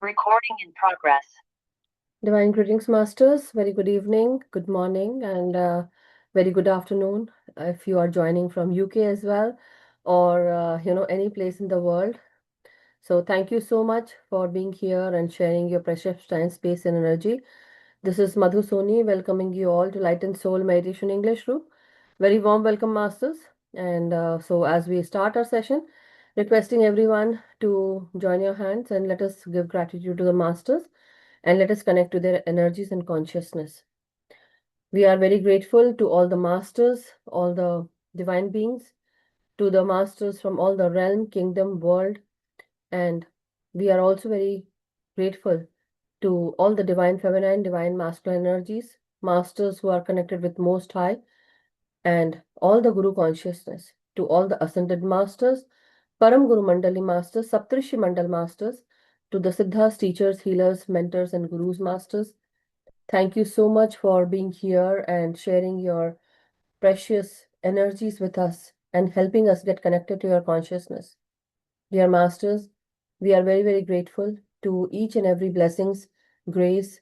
Recording in progress. Divine greetings, Masters. Very good evening, good morning, and very good afternoon if you are joining from UK as well, or any place in the world. So thank you so much for being here and sharing your precious time, space, and energy. This is Madhu Soni welcoming you all to Light and Soul Meditation English Room. Very warm welcome, Masters. And so as we start our session, requesting everyone to join your hands and let us give gratitude to the Masters and let us connect to their energies and consciousness. We are very grateful to all the masters, all the divine beings, to the masters from all the realm, kingdom, world, and we are also very grateful to all the divine feminine, divine masculine energies, masters who are connected with Most High, and all the Guru consciousness, to all the ascended masters, Param Guru Mandali masters, Saptrishi Mandal masters, to the Siddhas, teachers, healers, mentors, and Gurus masters. Thank you so much for being here and sharing your precious energies with us and helping us get connected to your consciousness. Dear Masters, we are very, very grateful to each and every blessings, grace,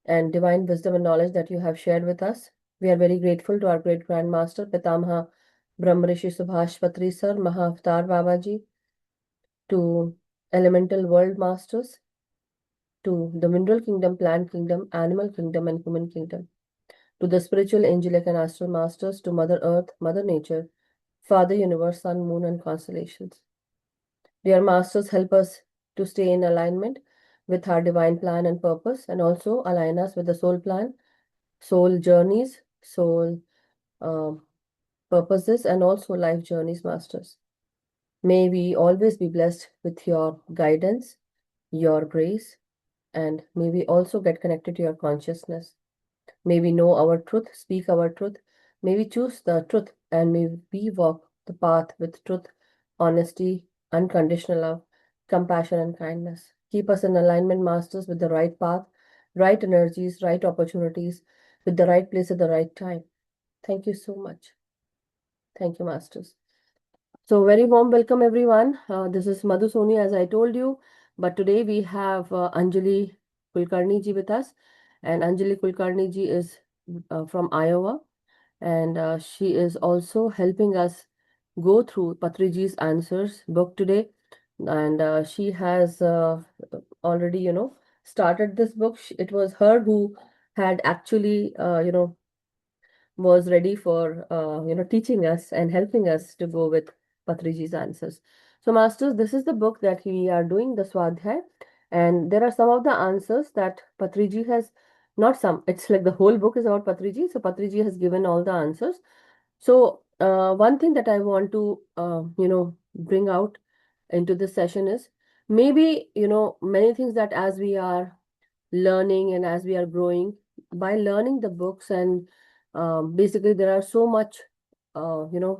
and divine wisdom and knowledge that you have shared with us. We are very grateful to our great grandmaster, Pitamaha Brahmarishi Subhash Patri Sir, Mahavatar Babaji, to elemental world masters, to the mineral kingdom, plant kingdom, animal kingdom, and human kingdom, to the spiritual, angelic, and astral masters, to Mother Earth, Mother Nature, Father Universe, Sun, Moon, and constellations. Dear Masters, help us to stay in alignment with our divine plan and purpose, and also align us with the soul plan, soul journeys, soul purposes, and also life journeys, Masters. May we always be blessed with your guidance, your grace, and may we also get connected to your consciousness. May we know our truth, speak our truth. May we choose the truth, and may we walk the path with truth, honesty, unconditional love, compassion, and kindness. Keep us in alignment, Masters, with the right path, right energies, right opportunities, with the right place at the right time. Thank you so much. Thank you, Masters. So, very warm welcome, everyone. This is Madhu Soni, as I told you. But today we have Anjali Kulkarni ji with us. And Anjali Kulkarni ji is from Iowa. And she is also helping us go through Patri ji's answers book today. And she has already, started this book. It was her who had actually, was ready for teaching us and helping us to go with Patriji's answers. So, masters, this is the book that we are doing, the Swadhyay, and there are some of the answers that Patriji has, not some, it's like the whole book is about Patriji. So Patriji has given all the answers. So one thing that I want to bring out into this session is maybe many things that as we are learning and as we are growing by learning the books, and basically there are so much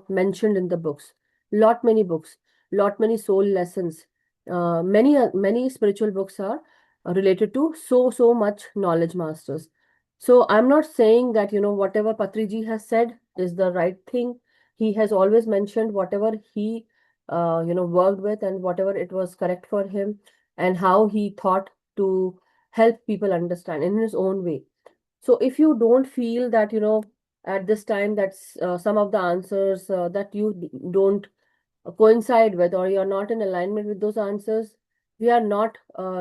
mentioned in the books, lot many books, lot many soul lessons, many spiritual books are related to so much knowledge, masters. So I'm not saying that whatever Patriji has said is the right thing. He has always mentioned whatever he worked with and whatever it was correct for him, and how he thought to help people understand in his own way. So if you don't feel that at this time that's some of the answers that you don't coincide with, or you're not in alignment with those answers, we are not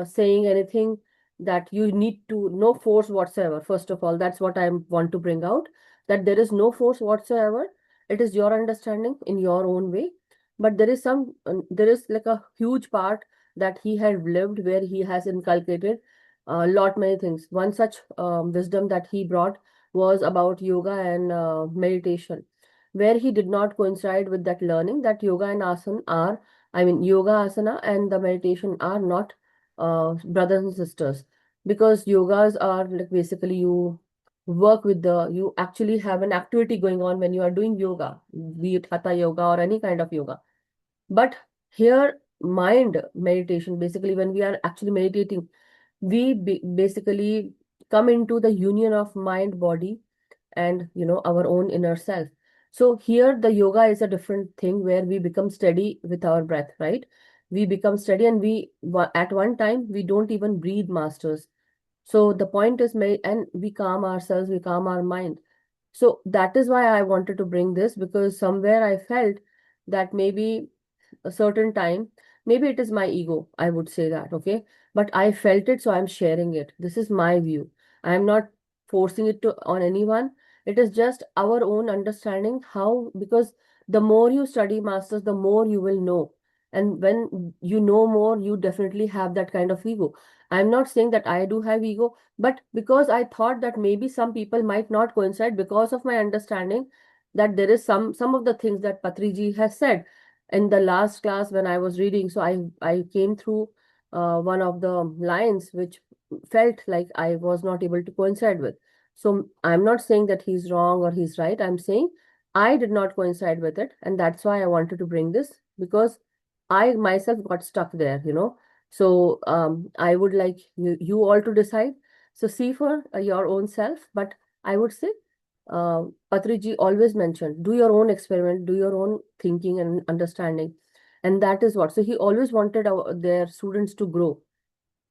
saying anything that you need to, no force whatsoever. First of all, that's what I want to bring out, that there is no force whatsoever. It is your understanding in your own way, but there is there is like a huge part that he had lived where he has inculcated a lot many things. One such wisdom that he brought was about yoga and meditation, where he did not coincide with that learning that yoga and asana are, I mean, yoga, asana, and the meditation are not brothers and sisters. Because yogas are like basically you work with you actually have an activity going on when you are doing yoga, be it hatha yoga or any kind of yoga. But here, mind meditation, basically, when we are actually meditating, we basically come into the union of mind, body, and our own inner self. So here the yoga is a different thing where we become steady with our breath, right? we become steady, and at one time we don't even breathe, masters. So the point is made, and we calm ourselves, we calm our mind. So that is why I wanted to bring this, because somewhere I felt that maybe a certain time, maybe it is my ego, I would say that, okay? But I felt it, so I'm sharing it. This is my view. I'm not forcing it to on anyone. It is just our own understanding how, because the more you study, masters, the more you will know. And when you know more, you definitely have that kind of ego. I'm not saying that I do have ego, but because I thought that maybe some people might not coincide, because of my understanding that there is some of the things that Patriji has said in the last class when I was reading. So I came through one of the lines which felt like I was not able to coincide with. So I'm not saying that he's wrong or he's right. I'm saying I did not coincide with it, and that's why I wanted to bring this, because I myself got stuck there. So I would like you all to decide. So see for your own self, but I would say Patriji always mentioned, do your own experiment, do your own thinking and understanding. And that is what. So he always wanted their students to grow.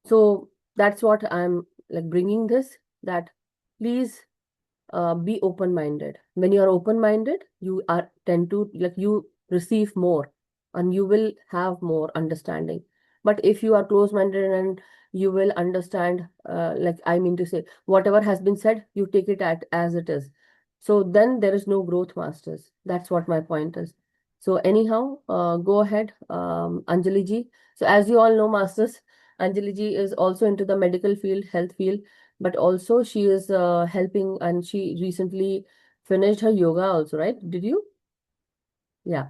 So that's what I'm like bringing this, that please be open-minded. When you are open-minded, you are tend to like you receive more and you will have more understanding. But if you are close-minded and you will understand, like I mean to say, whatever has been said, you take it as it is. So then there is no growth, masters. That's what my point is. So anyhow, go ahead, Anjali ji. So as you all know, masters, Anjali ji is also into the medical field, health field, but also she is helping, and she recently finished her yoga also, right? Did you? Yeah.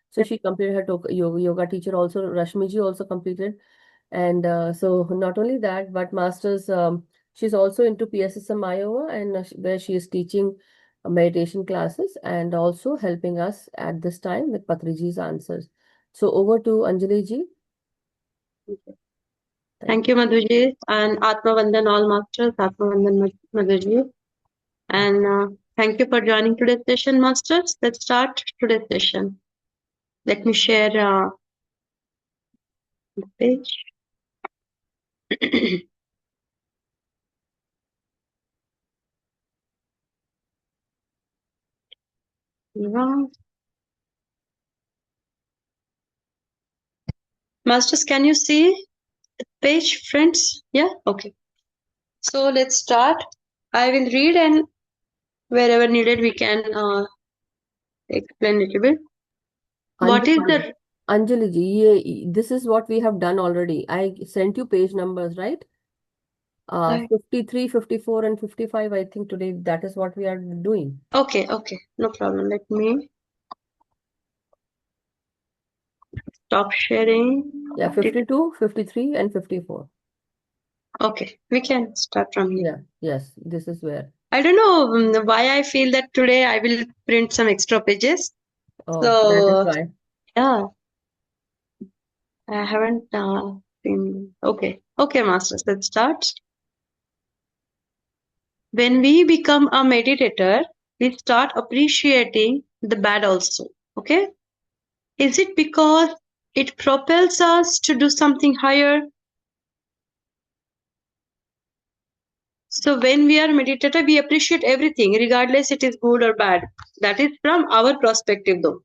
So she completed her yoga teacher also. Rashmi ji also completed. And so not only that, but masters, she's also into PSSM Iowa, and where she is teaching meditation classes and also helping us at this time with Patriji's answers. So over to Anjali ji. Thank you, Madhuji, and Atma Vandan all masters, Atma Vandan Madhuji. And thank you for joining today's session, masters. Let's start today's session. Let me share the page. Masters, can you see the page, friends? Yeah, okay. So let's start. I will read, and wherever needed, we can explain a little bit. What is the Anjali ji, this is what we have done already. I sent you page numbers, right? 53, 54, and 55, I think today that is what we are doing. Okay, no problem. Let me stop sharing. Yeah, 52, 53, and 54. Okay, we can start from here. Yeah, yes, this is where. I don't know why I feel that today I will print some extra pages. Oh, that is So, why. yeah, I haven't been. Okay, masters, let's start. When we become a meditator, we start appreciating the bad also. Okay? Is it because it propels us to do something higher? So when we are meditator, we appreciate everything, regardless it is good or bad. That is from our perspective though.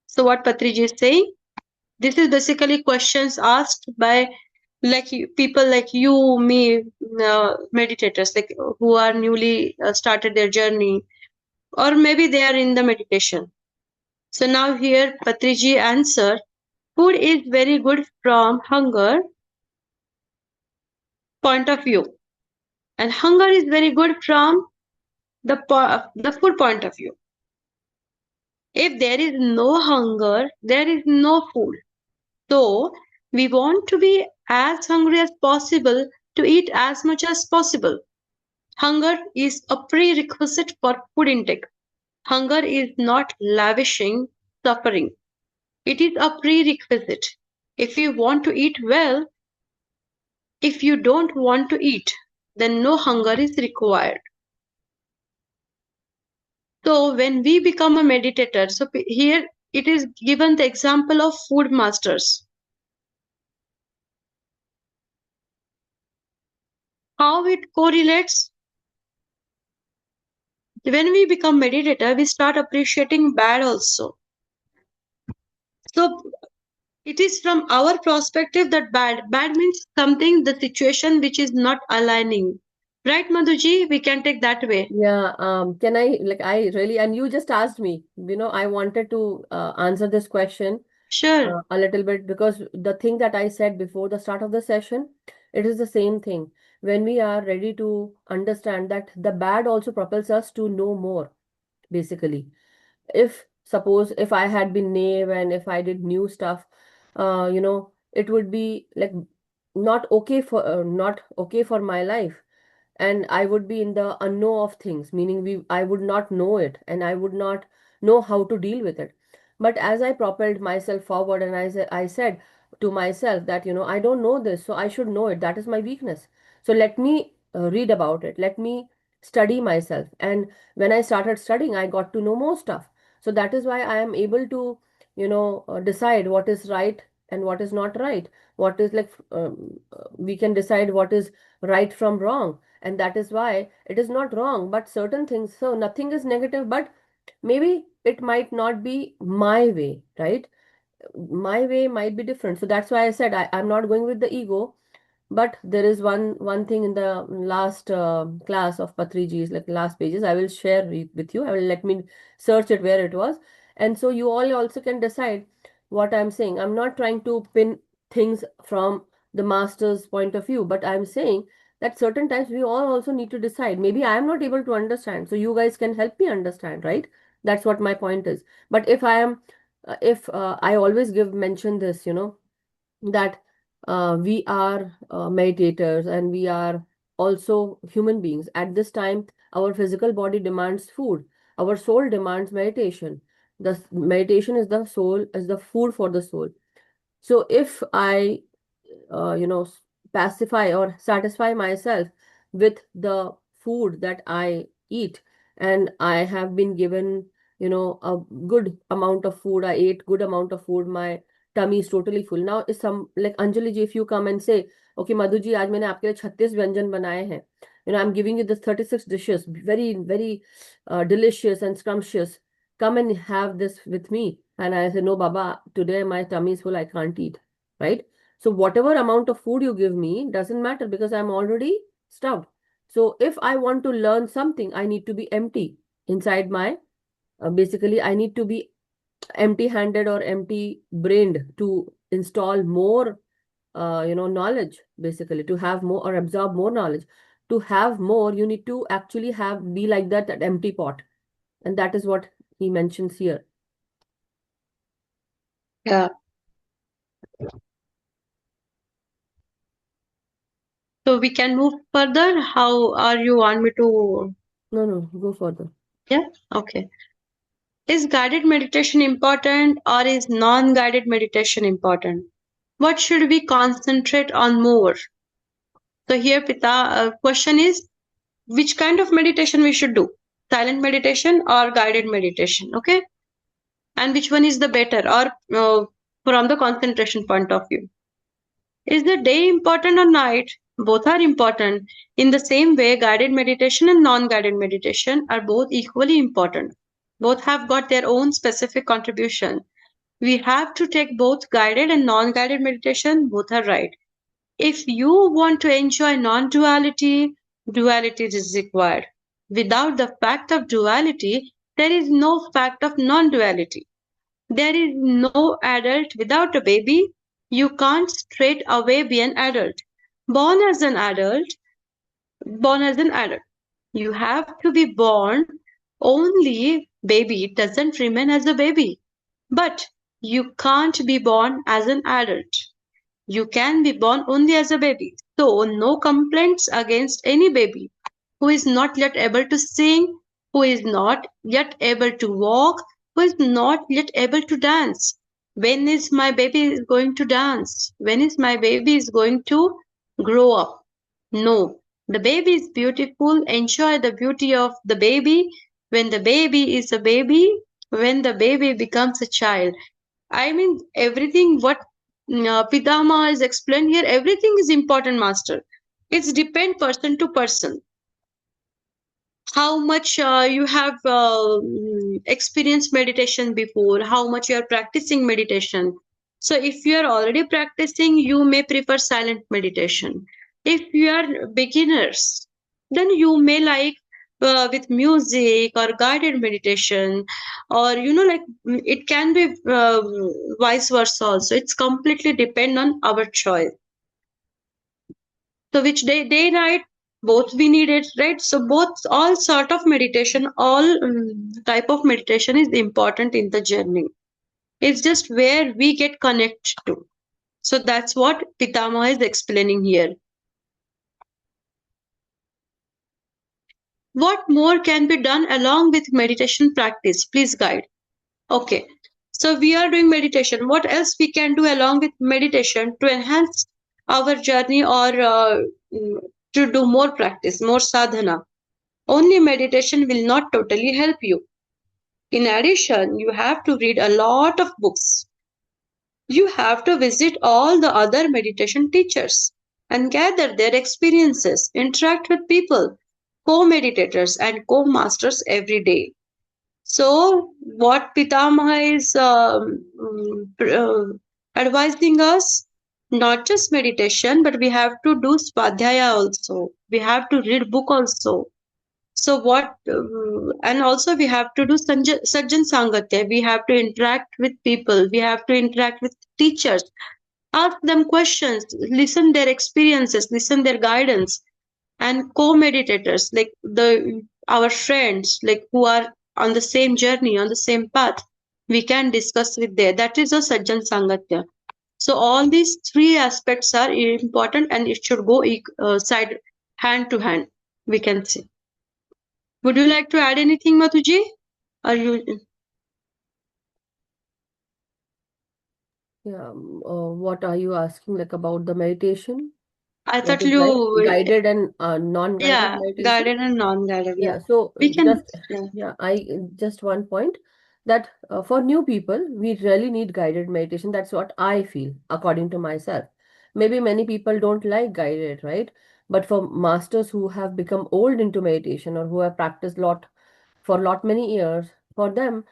So what Patriji is saying, this is basically questions asked by people like you, me, meditators, like who are newly started their journey, or maybe they are in the meditation. So now here Patriji answer, food is very good from hunger point of view, and hunger is very good from the food point of view. If there is no hunger, there is no food. So we want to be as hungry as possible to eat as much as possible. Hunger is a prerequisite for food intake. Hunger is not lavishing suffering. It is a prerequisite. If you want to eat well, if you don't want to eat, then no hunger is required. So when we become a meditator, so here it is given the example of food masters. How it correlates? When we become meditator, we start appreciating bad also. So it is from our perspective that bad means something, the situation which is not aligning, right, Madhuji? We can take that way. Yeah, can I, like, I really, and you just asked me, I wanted to answer this question Sure. a little bit, because the thing that I said before the start of the session, it is the same thing. When we are ready to understand that the bad also propels us to know more, basically. If suppose if I had been naive and if I did new stuff, it would be like not okay for my life, and I would be in the unknown of things, meaning I would not know it and I would not know how to deal with it. But as I propelled myself forward and I said to myself that, I don't know this, so I should know it. That is my weakness. So let me read about it. Let me study myself. And when I started studying, I got to know more stuff. So that is why I am able to, decide what is right and what is not right. What is like, we can decide what is right from wrong, and that is why it is not wrong, but certain things, so nothing is negative, but maybe it might not be my way, right? My way might be different. So that's why I said I'm not going with the ego. But there is one thing in the last class of Patriji's, like last pages, I will share with you. I will let me search it where it was, and so you all also can decide what I'm saying. I'm not trying to pin things from the master's point of view, but I'm saying that certain times we all also need to decide. Maybe I am not able to understand, so you guys can help me understand, right? That's what my point is. But if I am, if I always give mention this, that we are meditators and we are also human beings. At this time, our physical body demands food. Our soul demands meditation. Meditation is the soul, is the food for the soul. So if I, uh, you know, s- pacify or satisfy myself with the food that I eat, and I have been given, a good amount of food, I ate good amount of food, my tummy is totally full. Now, is some like Anjali ji, if you come and say, okay, Madhu ji, आज मैंने आपके लिए 36 व्यंजन बनाए हैं. I'm giving you the 36 dishes, very, very delicious and scrumptious. Come and have this with me. And I say, no, Baba, today my tummy is full, I can't eat. Right? So whatever amount of food you give me doesn't matter because I'm already stuffed. So if I want to learn something, I need to be empty inside my, basically, I need to be empty handed or empty brained to install more, knowledge, basically, to have more or absorb more knowledge. To have more, you need to actually be like that empty pot. And that is what he mentions here. Yeah. So we can move further. How are you want me to? No, no, go further. Yeah. Okay. Is guided meditation important or is non-guided meditation important? What should we concentrate on more? So here, Pita, question is which kind of meditation we should do? Silent meditation or guided meditation? Okay. And which one is the better or from the concentration point of view? Is the day important or night? Both are important. In the same way, guided meditation and non guided meditation are both equally important. Both have got their own specific contribution. We have to take both guided and non guided meditation, both are right. If you want to enjoy non duality, duality is required. Without the fact of duality, there is no fact of non duality. There is no adult without a baby. You can't straight away be an adult. Born as an adult, born as an adult. You have to be born only baby doesn't remain as a baby. But you can't be born as an adult. You can be born only as a baby. So no complaints against any baby who is not yet able to sing, who is not yet able to walk, who is not yet able to dance. When is my baby going to dance? When is my baby is going to grow up? No. The baby is beautiful. Enjoy the beauty of the baby. When the baby is a baby, when the baby becomes a child. I mean, everything what Pitama is explained here, everything is important, master. It's depend person to person. How much you have experienced meditation before, how much you are practicing meditation. So if you are already practicing, you may prefer silent meditation. If you are beginners, then you may like with music or guided meditation, or like it can be vice versa also. It's completely depend on our choice. So which day night, both we need it, right? So both, all sort of meditation, all type of meditation is important in the journey. It's just where we get connected to. So that's what Pitama is explaining here. What more can be done along with meditation practice? Please guide. Okay. So we are doing meditation. What else we can do along with meditation to enhance our journey, or mm, to do more practice, more sadhana? Only meditation will not totally help you. In addition, you have to read a lot of books. You have to visit all the other meditation teachers and gather their experiences, interact with people, co meditators, and co masters every day. So, what Pitamaha is advising us, not just meditation, but we have to do swadhyaya also. We have to read book also. So what, and also we have to do Sajjan Sangatya. We have to interact with people. We have to interact with teachers. Ask them questions. Listen their experiences. Listen their guidance. And co-meditators, like our friends, like who are on the same journey, on the same path, we can discuss with them. That is a Sajjan Sangatya. So all these three aspects are important, and it should go side hand to hand, we can say. Would you like to add anything, Madhuji? Are you? Yeah, what are you asking, like about the meditation? I What thought is like you, guided and non-guided yeah, meditation? guided and non-guided. Yeah, Yeah, so we can. just Yeah, yeah, I just one point that for new people, we really need guided meditation. That's what I feel, according to myself. Maybe many people don't like guided, right? But for masters who have become old into meditation or who have practiced lot for lot many years, for them,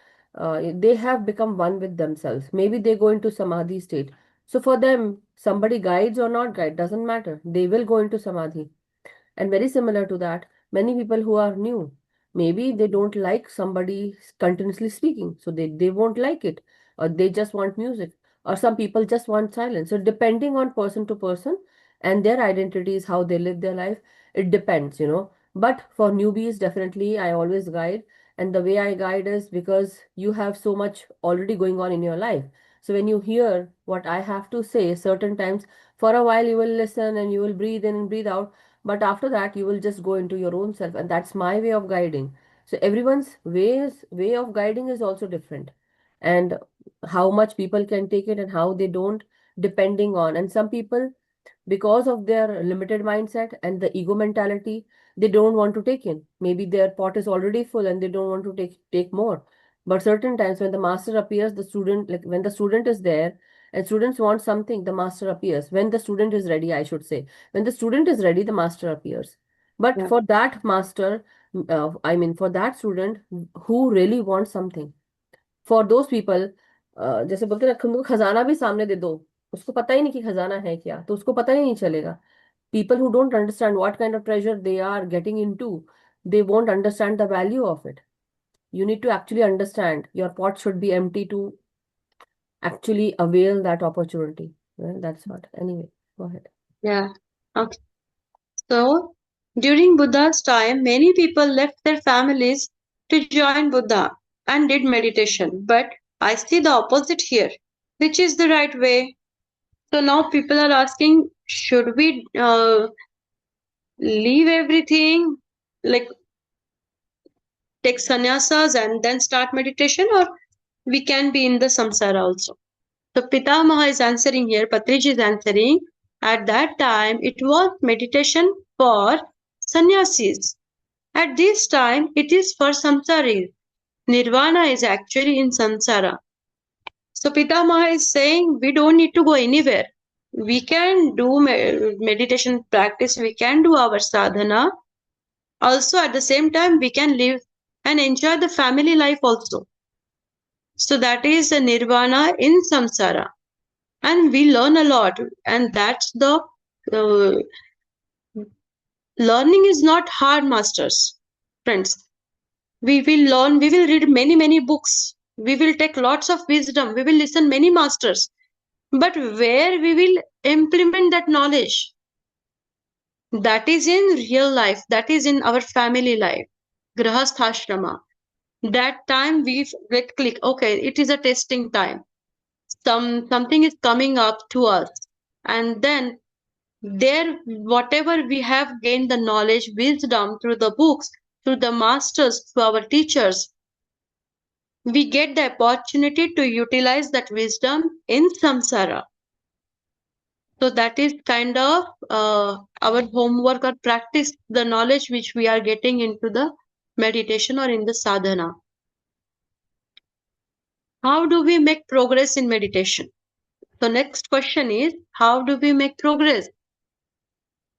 they have become one with themselves. Maybe they go into samadhi state. So for them, somebody guides or not guide doesn't matter. They will go into samadhi. And very similar to that, many people who are new, maybe they don't like somebody continuously speaking, so they won't like it, or they just want music, or some people just want silence. So depending on person to person and their identities, how they live their life, it depends. But for newbies, definitely I always guide. And the way I guide is because you have so much already going on in your life. So when you hear what I have to say, certain times, for a while you will listen and you will breathe in and breathe out, but after that you will just go into your own self, and that's my way of guiding. So everyone's way of guiding is also different, and how much people can take it and how they don't, depending on. And some people, because of their limited mindset and the ego mentality, they don't want to take in. Maybe their pot is already full and they don't want to take more. But certain times when the master appears, the student, like when the student is there and students want something, the master appears. When the student is ready, I should say, when the student is ready, the master appears. But yeah, for that master, I mean, for that student who really wants something, for those people, जैसे बोलते हैं ना, तुमको खजाना भी सामने दे दो, उसको पता ही नहीं कि खजाना है क्या, तो उसको पता ही नहीं चलेगा. People who don't understand what kind of treasure they are getting into, they won't understand the value of it. You need to actually understand your pot should be empty to actually avail that opportunity. Well, that's what. Anyway, go ahead. yeah. Okay. So during Buddha's time, many people left their families to join Buddha and did meditation. But I see the opposite here. Which is the right way? So now people are asking, should we leave everything, like take sannyasas and then start meditation, or we can be in the samsara also? So Pitamaha is answering here, Patriji is answering. At that time, it was meditation for sannyasis. At this time, it is for samsaris. Nirvana is actually in samsara. So Pitamaha is saying we don't need to go anywhere. We can do meditation practice, we can do our sadhana. Also, at the same time, we can live and enjoy the family life also. So that is the nirvana in samsara. And we learn a lot. And that's the learning is not hard, masters. Friends, we will learn, we will read many, many books. We will take lots of wisdom. We will listen many masters. But where we will implement that knowledge? That is in real life. That is in our family life. Grahasthashrama. That time we get click. Okay, it is a testing time. Something is coming up to us, and then there whatever we have gained the knowledge, wisdom through the books, through the masters, through our teachers, we get the opportunity to utilize that wisdom in samsara. So that is kind of our homework or practice, the knowledge which we are getting into the meditation or in the sadhana. How do we make progress in meditation? The next question is, how do we make progress?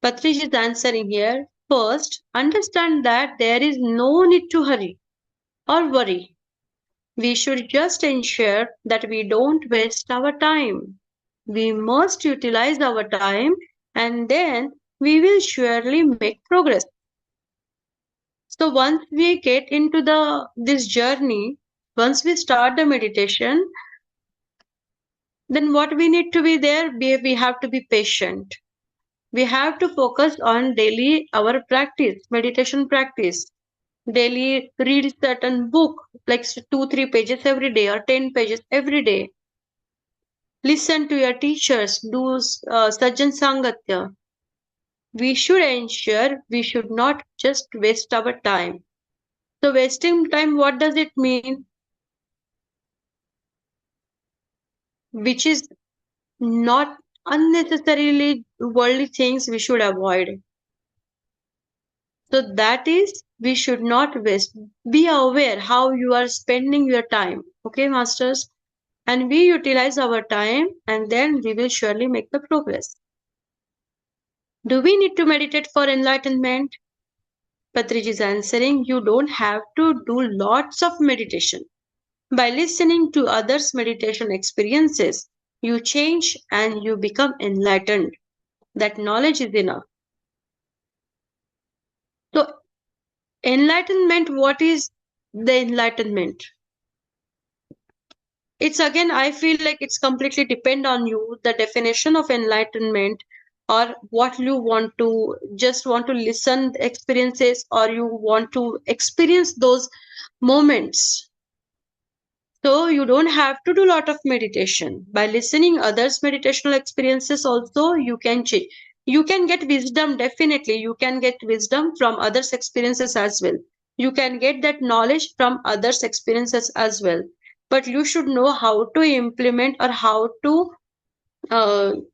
Patri is answering here. First, understand that there is no need to hurry or worry. We should just ensure that we don't waste our time. We must utilize our time and then we will surely make progress. So once we get into this journey, once we start the meditation, then what we need to be there, we have to be patient. We have to focus on daily our practice, meditation practice. Daily read certain book, like 2-3 pages every day or 10 pages every day. Listen to your teachers, do sajjan sangatya. We should ensure we should not just waste our time. So wasting time, what does it mean? Which is not unnecessarily worldly things we should avoid. So that is, we should not waste. Be aware how you are spending your time. Okay, masters? And we utilize our time and then we will surely make the progress. Do we need to meditate for enlightenment? Patriji is answering, you don't have to do lots of meditation. By listening to others' meditation experiences, you change and you become enlightened. That knowledge is enough. So, enlightenment, what is the enlightenment? It's again, I feel like it's completely depend on you, the definition of enlightenment, or what you want to just want to listen experiences, or you want to experience those moments. So you don't have to do a lot of meditation. By listening others' meditational experiences also, you can change. You can get wisdom, definitely. You can get wisdom from others' experiences as well. You can get that knowledge from others' experiences as well. But you should know how to implement or how to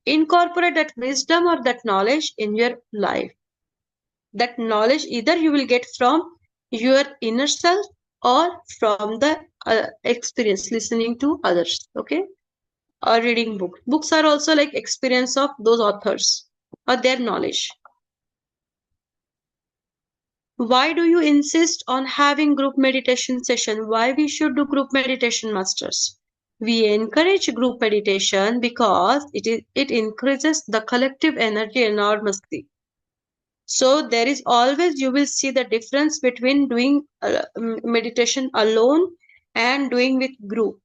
incorporate that wisdom or that knowledge in your life. That knowledge either you will get from your inner self or from the experience listening to others, okay, or reading books are also like experience of those authors or their knowledge. Why do you insist on having group meditation session? Why we should do group meditation, masters? We encourage group meditation because it increases the collective energy enormously. So there is always, you will see the difference between doing meditation alone and doing with group.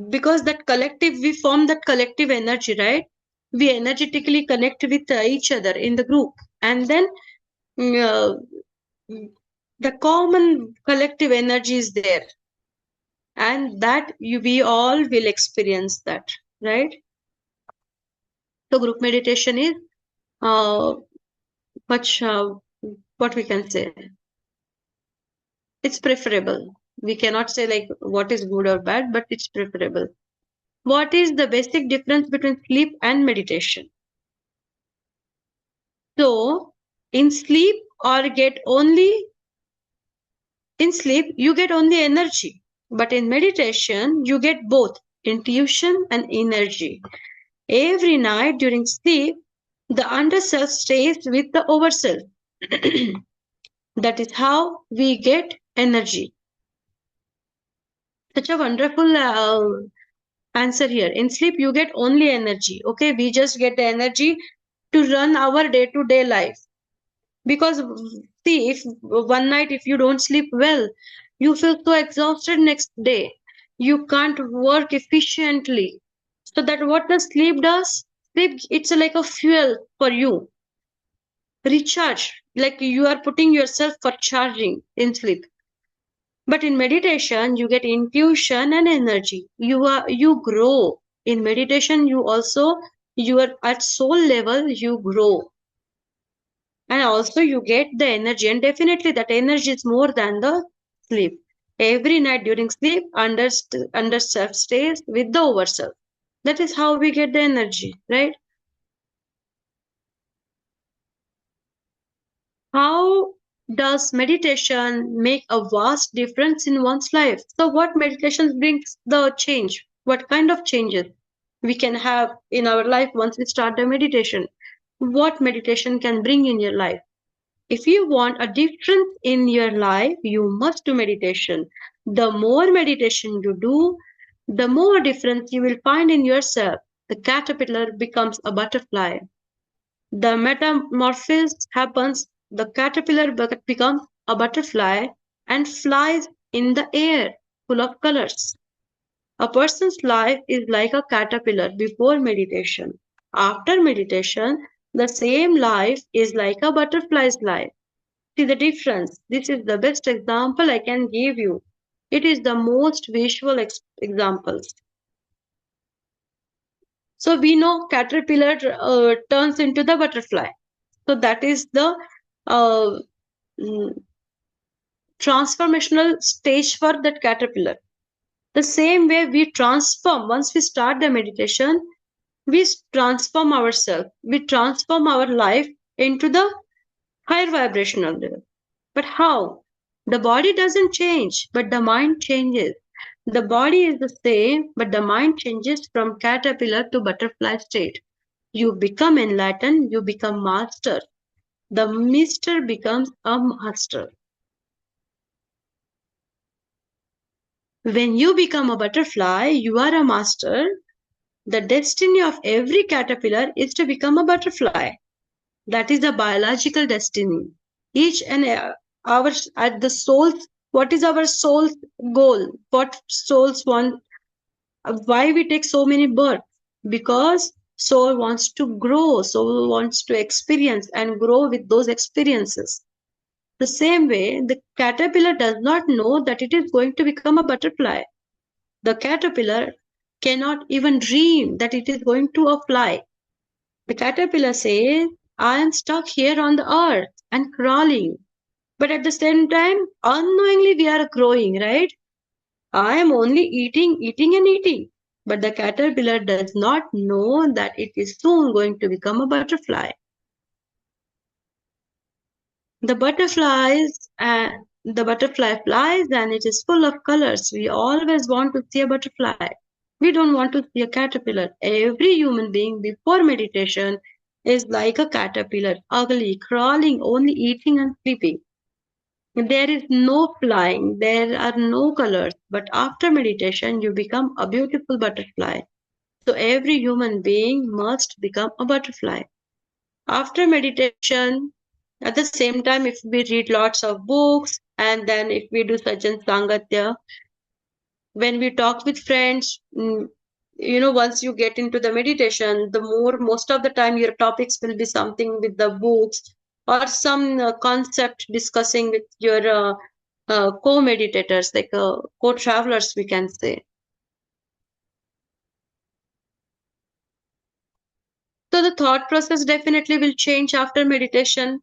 Because that collective, we form that collective energy, right? We energetically connect with each other in the group. And then uh, the common collective energy is there. And that we all will experience that, right? So group meditation is much, what we can say, it's preferable. We cannot say like what is good or bad, but it's preferable. What is the basic difference between sleep and meditation? So, in sleep you get only energy, but in meditation you get both intuition and energy. Every night during sleep, the underself stays with the overself. That is how we get energy. Such a wonderful answer here. In sleep, you get only energy. Okay, we just get the energy to run our day to day life. Because see, if one night if you don't sleep well, you feel so exhausted next day. You can't work efficiently. So that what the sleep does? Sleep, it's like a fuel for you. Recharge, like you are putting yourself for charging in sleep. But in meditation, you get intuition and energy. You grow. In meditation, you also you are at soul level, you grow. And also you get the energy. And definitely that energy is more than the sleep. Every night during sleep, under self stays with the over self. That is how we get the energy, right? How does meditation make a vast difference in one's life? So, what meditation brings the change? What kind of changes we can have in our life once we start the meditation? What meditation can bring in your life? If you want a difference in your life, you must do meditation. The more meditation you do, the more difference you will find in yourself. The caterpillar becomes a butterfly. The metamorphosis happens, the caterpillar becomes a butterfly and flies in the air, full of colors. A person's life is like a caterpillar before meditation. After meditation, the same life is like a butterfly's life. See the difference. This is the best example I can give you. It is the most visual examples. So we know caterpillar turns into the butterfly. So that is the uh, mm, transformational stage for that caterpillar. The same way we transform, once we start the meditation, we transform ourselves, we transform our life into the higher vibrational level. But how? The body doesn't change, but the mind changes. The body is the same, but the mind changes from caterpillar to butterfly state. You become enlightened, you become master. The mister becomes a master. When you become a butterfly, you are a master. The destiny of every caterpillar is to become a butterfly. That is the biological destiny. Each and our at the soul's, what is our soul's goal? What souls want? Why we take so many births? Because soul wants to grow, soul wants to experience and grow with those experiences. The same way, the caterpillar does not know that it is going to become a butterfly. The caterpillar cannot even dream that it is going to fly. The caterpillar says, I am stuck here on the earth and crawling. But at the same time, unknowingly we are growing, right? I am only eating, eating, and eating. But the caterpillar does not know that it is soon going to become a butterfly. The the butterfly flies and it is full of colors. We always want to see a butterfly. We don't want to see a caterpillar. Every human being before meditation is like a caterpillar, ugly, crawling, only eating and sleeping. There is no flying, there are no colors, but after meditation, you become a beautiful butterfly. So every human being must become a butterfly. After meditation, at the same time, if we read lots of books and then if we do sajan sangatya, when we talk with friends, once you get into the meditation, most of the time your topics will be something with the books or some concept discussing with your co-meditators, like co-travelers, we can say. So the thought process definitely will change after meditation.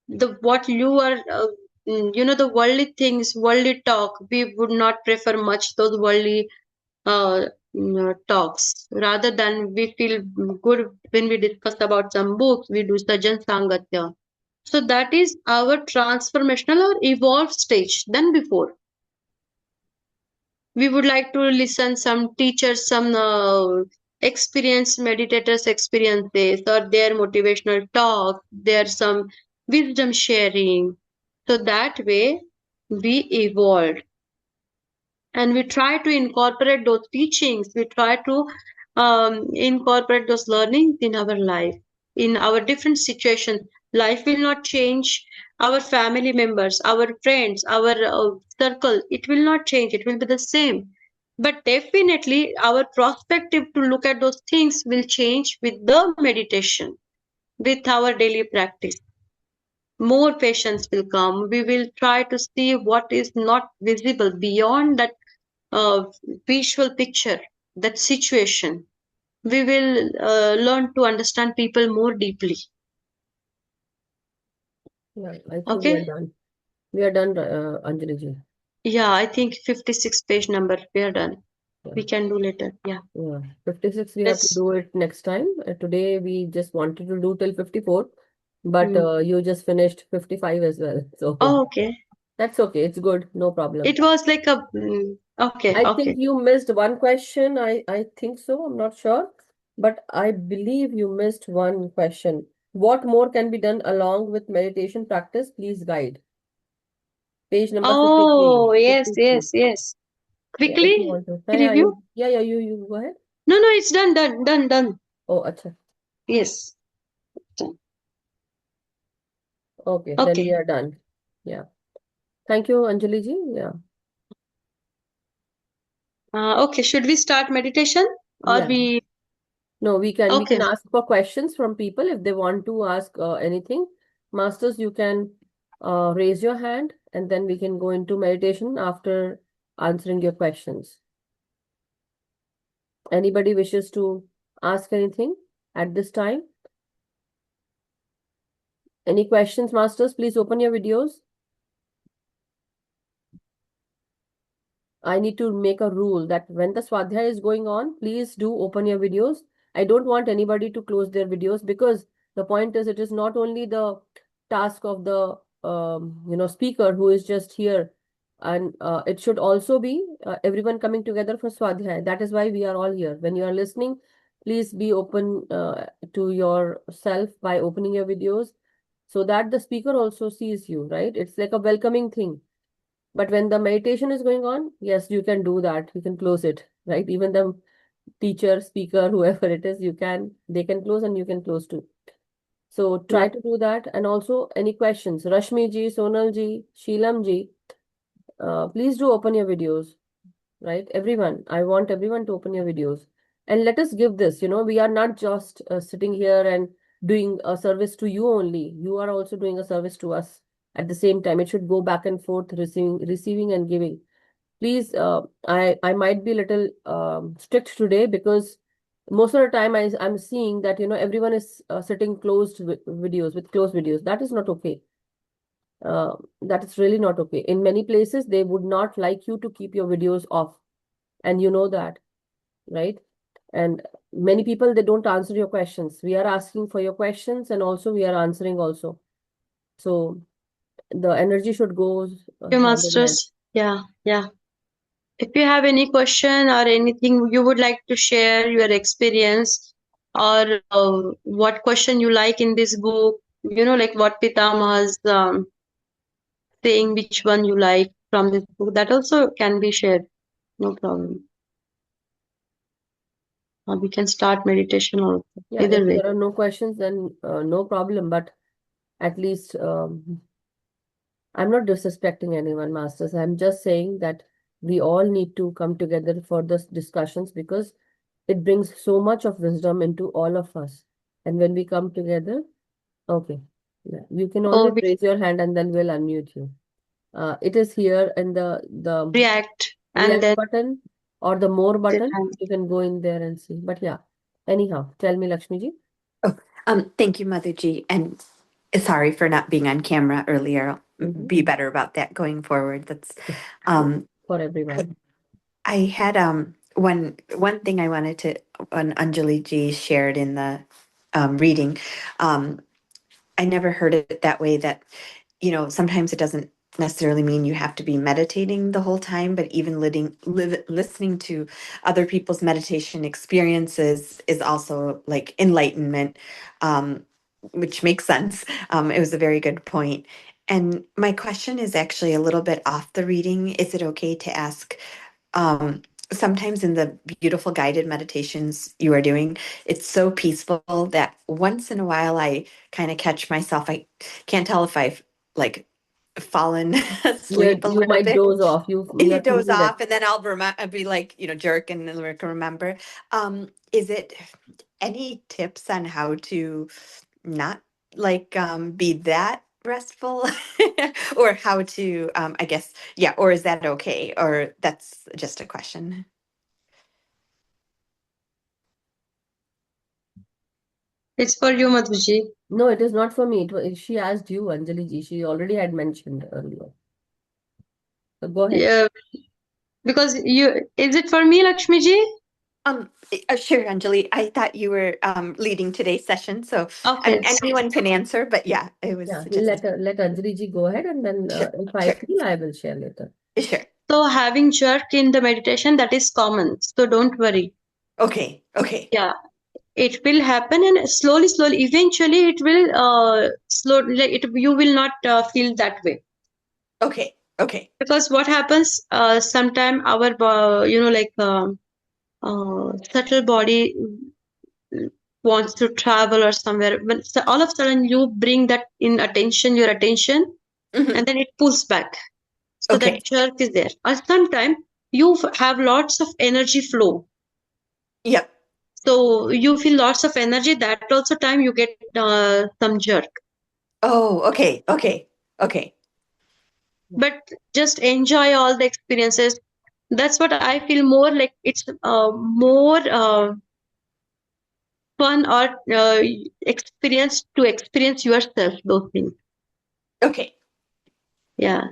The what you are the worldly things, worldly talk, we would not prefer much those worldly talks. Rather than we feel good when we discuss about some books, we do sajan sangatya. So that is our transformational or evolved stage than before. We would like to listen some teachers, some experienced meditators' experiences or their motivational talk, their some wisdom sharing. So that way we evolved and we try to incorporate those teachings. We try to incorporate those learnings in our life, in our different situations. Life will not change our family members, our friends, our circle. It will not change. It will be the same. But definitely, our perspective to look at those things will change with the meditation, with our daily practice. More patience will come. We will try to see what is not visible beyond that uh, visual picture, that situation. We will learn to understand people more deeply. Yeah, I think we are Okay? done. We are done, Anjali ji. Yeah, I think 56 page number. We are done. Yeah. We can do later. Yeah. Yeah. 56, we have to Let's. do it next time. Today, we just wanted to do till 54, but Mm. you just finished 55 as well. So Oh, okay. that's okay. It's good. No problem. It was like a. Okay, I think okay. you missed one question. I think so. I'm not sure. But I believe you missed one question. What more can be done along with meditation practice? Please guide. Page number 53. Oh, yes, 53. yes, yes. Yeah, if you Quickly want to. Yeah, yeah, review. you go ahead. No, no, it's done, done, done, done. Oh, acha. Yes. Done. Okay, then we Okay. are done. Yeah. Thank you, Anjali ji. Yeah. Okay. Should we start meditation or Yeah. we? No, we can Okay. ask for questions from people if they want to ask anything. Masters, you can raise your hand and then we can go into meditation after answering your questions. Anybody wishes to ask anything at this time? Any questions, Masters? Please open your videos. I need to make a rule that when the Swadhyaya is going on, please do open your videos. I don't want anybody to close their videos because the point is it is not only the task of the speaker who is just here, and it should also be everyone coming together for Swadhyaya. That is why we are all here. When you are listening, please be open to yourself by opening your videos so that the speaker also sees you, right? It's like a welcoming thing. But when the meditation is going on, yes, you can do that. You can close it, right? Even the teacher, speaker, whoever it is, they can close and you can close too. So try Yeah. to do that. And also any questions, Rashmi ji, Sonal ji, Sheelam ji, please do open your videos, right? Everyone, I want everyone to open your videos. And let us give this, we are not just sitting here and doing a service to you only. You are also doing a service to us at the same time. It should go back and forth, receiving and giving. Please, I might be a little strict today because most of the time I'm seeing that, everyone is sitting closed videos with closed videos. That is not okay. That is really not okay. In many places, they would not like you to keep your videos off. And you know that, right? And many people, they don't answer your questions. We are asking for your questions and also we are answering also. So the energy should go You hand in hand. masters. Yeah, yeah. If you have any question or anything you would like to share your experience or what question you like in this book, like what Pitama is saying, which one you like from this book, that also can be shared. No problem. We can start meditation also. Yeah, if Either way. there are no questions, then no problem. But at least I'm not disrespecting anyone, masters. I'm just saying that we all need to come together for this discussions because it brings so much of wisdom into all of us. And when we come together, okay, yeah, you can Oh, always we raise your hand and then we'll unmute you. It is here in the react and react then button or the more the button. hand. You can go in there and see. But yeah, anyhow, tell me, Lakshmi ji. Oh, thank you, Mother G. And sorry for not being on camera earlier. I'll Mhm. be better about that going forward. That's Yeah, um for everyone. I had one thing I wanted to when Anjali G shared in the reading. I never heard it that way that, sometimes it doesn't necessarily mean you have to be meditating the whole time, but even listening to other people's meditation experiences is also like enlightenment, um, which makes sense. It was a very good point. And my question is actually a little bit off the reading. Is it okay to ask? um, Sometimes in the beautiful guided meditations you are doing, it's so peaceful that once in a while I kind of catch myself. I can't tell if I've like fallen asleep a You little might bit. doze off. You You're doze thinking that off, and then I'll be like, jerk, and then I can remember. Is it any tips on how to not like be that restful or how to I guess, yeah, or is that okay, or that's just a question? It's for you, Madhuji. no, it is not for me. She asked you, Anjali ji. She already had mentioned earlier. So go ahead. Yeah, because is it for me, Lakshmi ji? Sure, Anjali, I thought you were leading today's session, so Okay. anyone can answer, but yeah, it was Yeah, just let Anjali ji go ahead, and then sure, if I sure, feel, I will share later. sure. So having jerk in the meditation, that is common. So don't worry. Okay, okay, Yeah, it will happen, and slowly, slowly, eventually it will like it, you will not feel that way. okay, okay. Because what happens, sometime our subtle body wants to travel or somewhere, but so all of a sudden you bring that in attention, your attention, Hmm. and then it pulls back. So Okay, that jerk is there. Or sometimes you have lots of energy flow. yep. So you feel lots of energy. That also time you get some jerk. Oh, okay, okay, okay. But just enjoy all the experiences. That's what I feel more like. It's more fun or experience yourself those things. Okay. Yeah.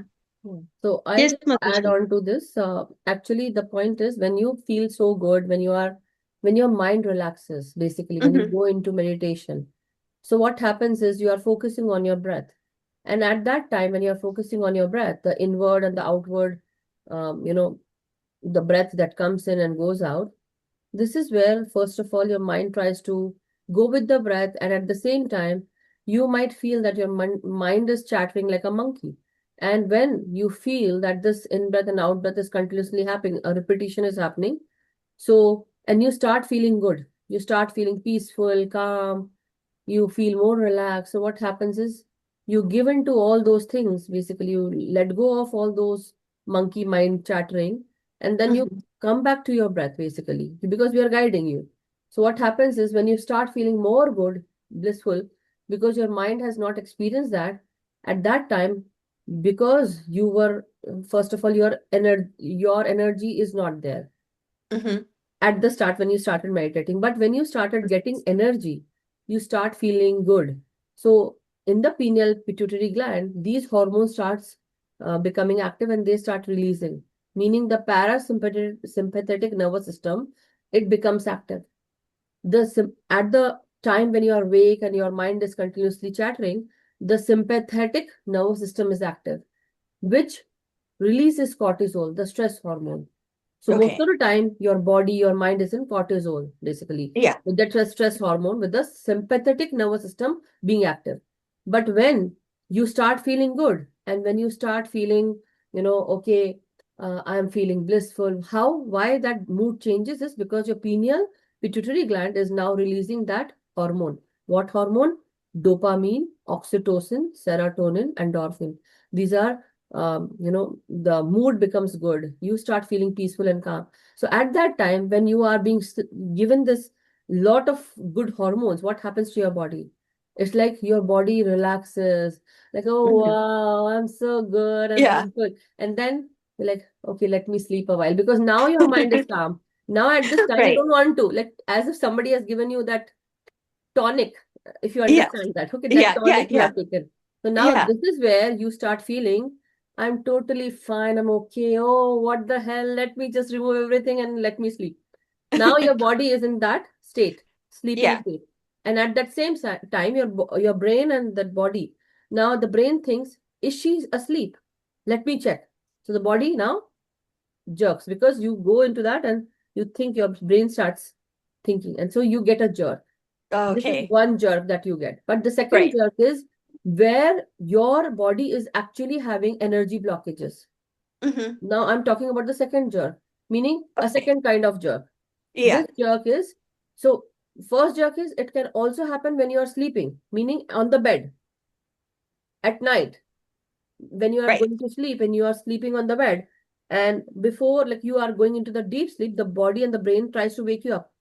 So I'll Yes, just add Matushi. on to this. Actually, the point is when you feel so good, when your mind relaxes, basically, when you Hmm. go into meditation. So what happens is you are focusing on your breath. And at that time, when you're focusing on your breath, the inward and the outward, um, you know, the breath that comes in and goes out, this is where, first of all, your mind tries to go with the breath, and at the same time, you might feel that your mind is chattering like a monkey. And when you feel that this in breath and out breath is continuously happening, a repetition is happening, so, and you start feeling good, you start feeling peaceful, calm, you feel more relaxed. So what happens is you give in to all those things. Basically, you let go of all those monkey mind chattering, and then you Hmm. come back to your breath, basically, because we are guiding you. So what happens is when you start feeling more good, blissful, because your mind has not experienced that at that time, because you were, first of all, your energy is not there Hmm. at the start when you started meditating. But when you started getting energy, you start feeling good. So in the pineal pituitary gland, these hormones starts becoming active, and they start releasing, meaning the parasympathetic nervous system, it becomes active. At the time when you are awake and your mind is continuously chattering, the sympathetic nervous system is active, which releases cortisol, the stress hormone. So most Okay. of the time, your body, your mind is in cortisol, basically, Yeah. with the stress hormone, with the sympathetic nervous system being active. But when you start feeling good, and when you start feeling, okay, I am feeling blissful. Why that mood changes is because your pineal pituitary gland is now releasing that hormone. What hormone? Dopamine, oxytocin, serotonin, endorphin. These are the mood becomes good. You start feeling peaceful and calm. So at that time, when you are being given this lot of good hormones, what happens to your body? It's like your body relaxes, like, oh Hmm. wow, I'm so good, I'm Yeah. feeling good. And then you're like, okay, let me sleep a while, because now your mind is calm. Now at this time, you Right. don't want to, like, as if somebody has given you that tonic, if you Yeah. understand that. Okay, that Yeah. Yeah. tonic you Yeah. have taken. So now Yeah. this is where you start feeling, I'm totally fine, I'm okay. Oh, what the hell? Let me just remove everything and let me sleep. Now your body is in that state, sleeping Yeah. state. And at that same time, your brain and that body, now the brain thinks, is she asleep? let me check. So the body now jerks because you go into that and you think, your brain starts thinking, and so you get a jerk. This is Okay. one jerk that you get. But the second Right. jerk is where your body is actually having energy blockages. Mm-hmm. Now I'm talking about the second jerk, meaning a Okay. second kind of jerk. Yeah. This jerk is, so first jerk is, it can also happen when you are sleeping, meaning on the bed at night, when you are Right. going to sleep and you are sleeping on the bed, and before, like, you are going into the deep sleep, the body and the brain tries to wake you up,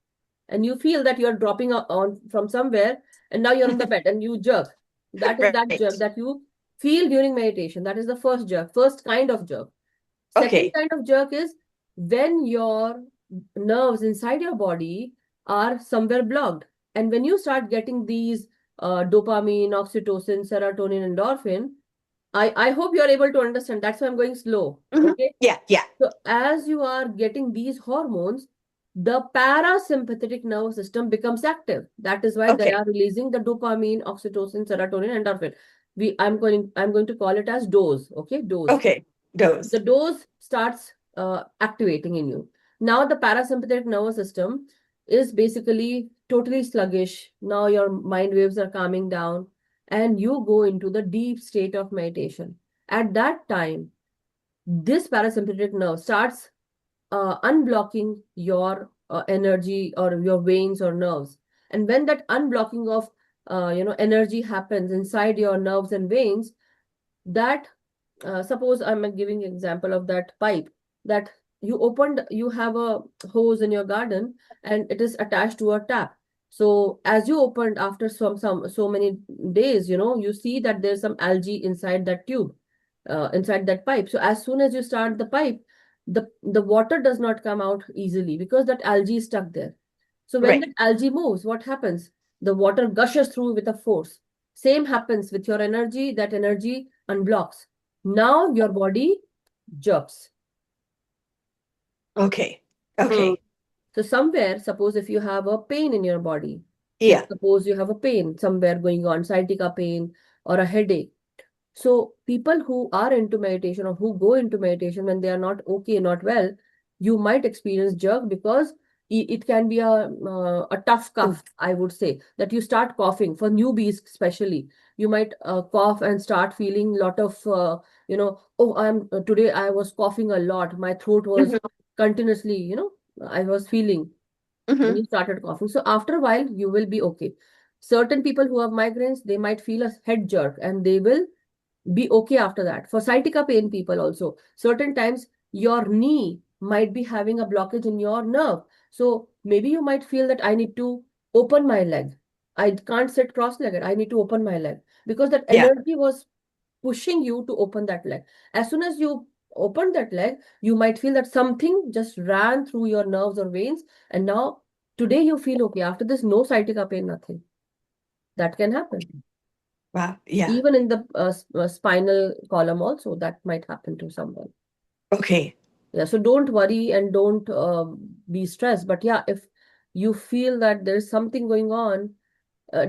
and you feel that you are dropping on from somewhere, and now you're on the bed and you jerk. That is that jerk Right. that you feel during meditation. That is the first jerk, first kind of jerk. Second Okay. kind of jerk is when your nerves inside your body are somewhere blocked. And when you start getting these dopamine, oxytocin, serotonin, endorphin, I hope you are able to understand. That's why I'm going slow. Mm-hmm. Okay. Yeah. Yeah. So as you are getting these hormones, the parasympathetic nervous system becomes active. That is why they Okay. are releasing the dopamine, oxytocin, serotonin, endorphin. I'm going to call it as dose. Okay, dose. Okay. The Dose. dose starts activating in you. Now the parasympathetic nervous system is basically totally sluggish. Now your mind waves are calming down and you go into the deep state of meditation. At that time, this parasympathetic nerve starts unblocking your energy or your veins or nerves. And when that unblocking of energy happens inside your nerves and veins, that suppose I'm giving example of that pipe that you have a hose in your garden and it is attached to a tap. So as you opened after some so many days, you see that there's some algae inside that tube, inside that pipe. So as soon as you start the pipe, the water does not come out easily because that algae is stuck there. So when that Right. algae moves, what happens? The water gushes through with a force. Same happens with your energy, that energy unblocks. Now your body jerks. Okay. Hmm. Okay. So somewhere, suppose if you have a pain in your body, like Yeah. suppose you have a pain somewhere going on, sciatica pain or a headache. So people who are into meditation or who go into meditation when they are not okay, not well, you might experience jerk because it can be a tough cough, I would say, that you start coughing for newbies especially. You might cough and start feeling lot of oh, I'm today I was coughing a lot. My throat was Mm-hmm. continuously, I was feeling when Mm-hmm. you started coughing. So after a while, you will be okay. Certain people who have migraines, they might feel a head jerk and they will be okay after that. For sciatica pain people also, certain times your knee might be having a blockage in your nerve. So maybe you might feel that I need to open my leg. I can't sit cross-legged. I need to open my leg because that Yeah. energy was pushing you to open that leg. As soon as you open that leg, you might feel that something just ran through your nerves or veins, and now today you feel okay. After this, no sciatica pain, nothing. That can happen. Wow. Yeah. Even in the spinal column also, that might happen to someone. Okay. Yeah, so don't worry and don't be stressed. But yeah, if you feel that there's something going on,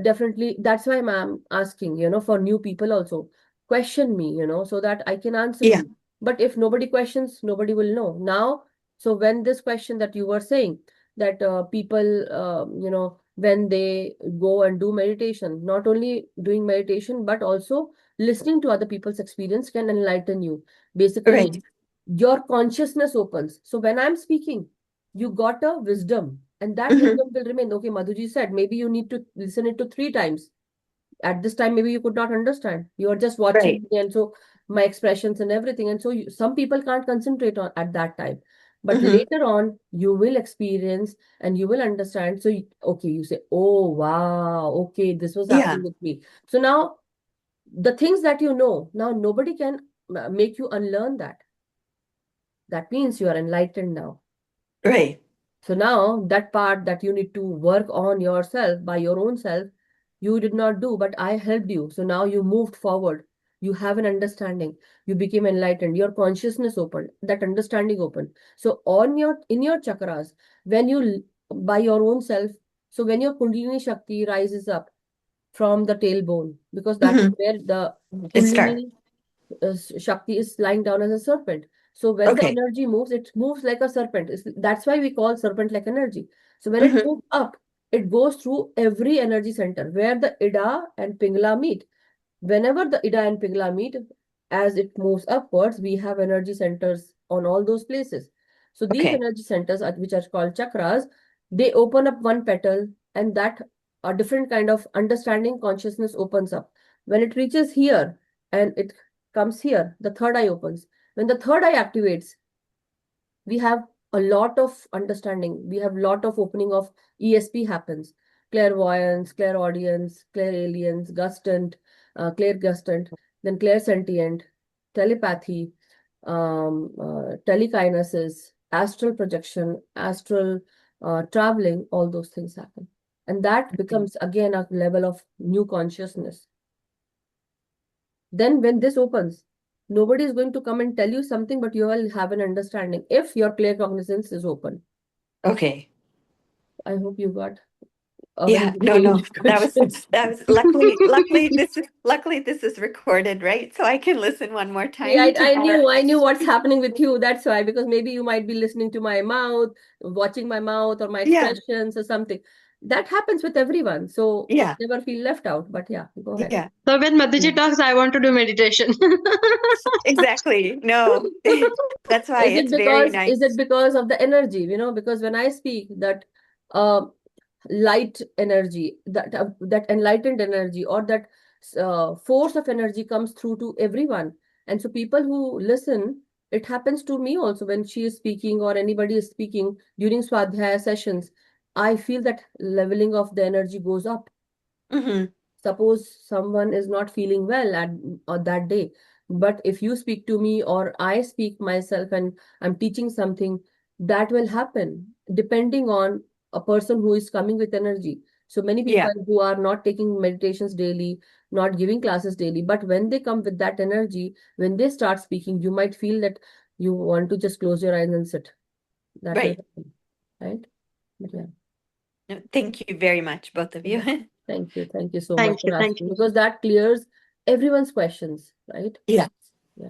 definitely. That's why I'm asking, for new people also, question me, so that I can answer Yeah. you. But if nobody questions, nobody will know. Now, so when this question that you were saying, that people, when they go and do meditation, not only doing meditation, but also listening to other people's experience can enlighten you. Right. Basically, your consciousness opens. So when I'm speaking, you got a wisdom, and that Mm-hmm. wisdom will remain. Okay, Madhuji said maybe you need to listen it to 3 times. At this time, maybe you could not understand. You are just Right. watching me, and so my expressions and everything. And so some people can't concentrate on at that time. But Mm-hmm. later on, you will experience and you will understand. So, okay, you say, oh, wow, okay, this was Yeah. happening with me. So now the things that you know, now nobody can make you unlearn that. That means you are enlightened now. Right. So now that part that you need to work on yourself by your own self, you did not do, but I helped you. So now you moved forward. You have an understanding. You became enlightened. Your consciousness opened. That understanding opened. So on your in your chakras, when you by your own self, so when your Kundalini Shakti rises up from the tailbone, because that is Mm-hmm. where the It start. Kundalini Shakti is lying down as a serpent. So when the Okay. energy moves, it moves like a serpent. That's why we call serpent-like energy. So when it Hmm. moves up, it goes through every energy center where the Ida and Pingala meet. Whenever the Ida and Pingala meet, as it moves upwards, we have energy centers on all those places. So these Okay. energy centers, which are called chakras, they open up one petal, and that a different kind of understanding consciousness opens up. When it reaches here and it comes here, the third eye opens. When the third eye activates, we have a lot of understanding. We have a lot of opening of ESP happens. Clairvoyance, clairaudience, clairalience, gustant, clairgustant, then clairsentient, telepathy, telekinesis, astral projection, astral traveling, all those things happen. And that Okay. becomes again a level of new consciousness. Then when this opens, nobody is going to come and tell you something, but you will have an understanding if your clear cognizance is open. Okay. I hope you got a very Yeah, no, no. detailed question. That was luckily this is recorded, right? So I can listen one more See, time to better. I knew what's happening with you. That's why, because maybe you might be listening to my mouth, watching my mouth or my Yeah, expressions or something. That happens with everyone. So yeah, never feel left out. But yeah, go ahead. yeah. So when Madhuji Mm. talks, I want to do meditation. Exactly. No. That's why it's very Is it nice. because of the energy, because when I speak that uh, light energy, that enlightened energy, or that force of energy comes through to everyone, and so people who listen, it happens to me also when she is speaking or anybody is speaking during swadhyaya sessions. I feel that leveling of the energy goes up. Hmm. Suppose someone is not feeling well on that day, but if you speak to me or I speak myself and I'm teaching something, that will happen depending on a person who is coming with energy. So many Yeah, people who are not taking meditations daily, not giving classes daily, but when they come with that energy, when they start speaking, you might feel that you want to just close your eyes and sit. That will right. happen, right? But yeah. No, thank you very much, both of you. Yeah. Thank you. Thank you so much Thank for you, thank asking, you. because that clears everyone's questions, right? Yeah. Yeah.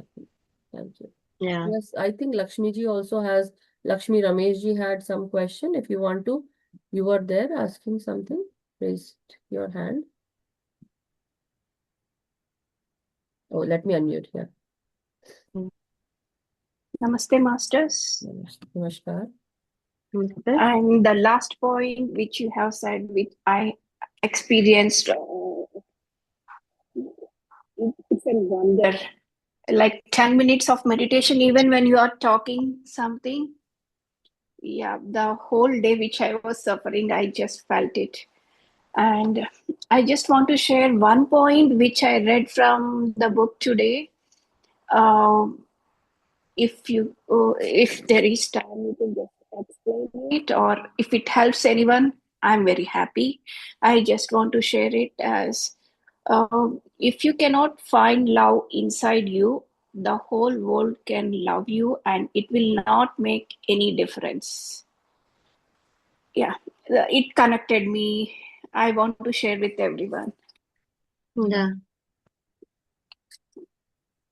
Thank you. Yeah. Yes, I think Lakshmi ji also has, Lakshmi Ramesh ji had some question. If you want to, you were there asking something, raised your hand. Oh, let me unmute here. Namaste, Masters. Namaskar. Namaste. And the last point which you have said, which I experienced, it's a wonder. Like 10 minutes of meditation, even when you are talking something, yeah, the whole day which I was suffering, I just felt it. And I just want to share one point which I read from the book today. Uh, if there is time, you can just explain it, or if it helps anyone, I'm very happy. I just want to share it as if you cannot find love inside you, the whole world can love you and it will not make any difference. Yeah, it connected me. I want to share with everyone. Yeah.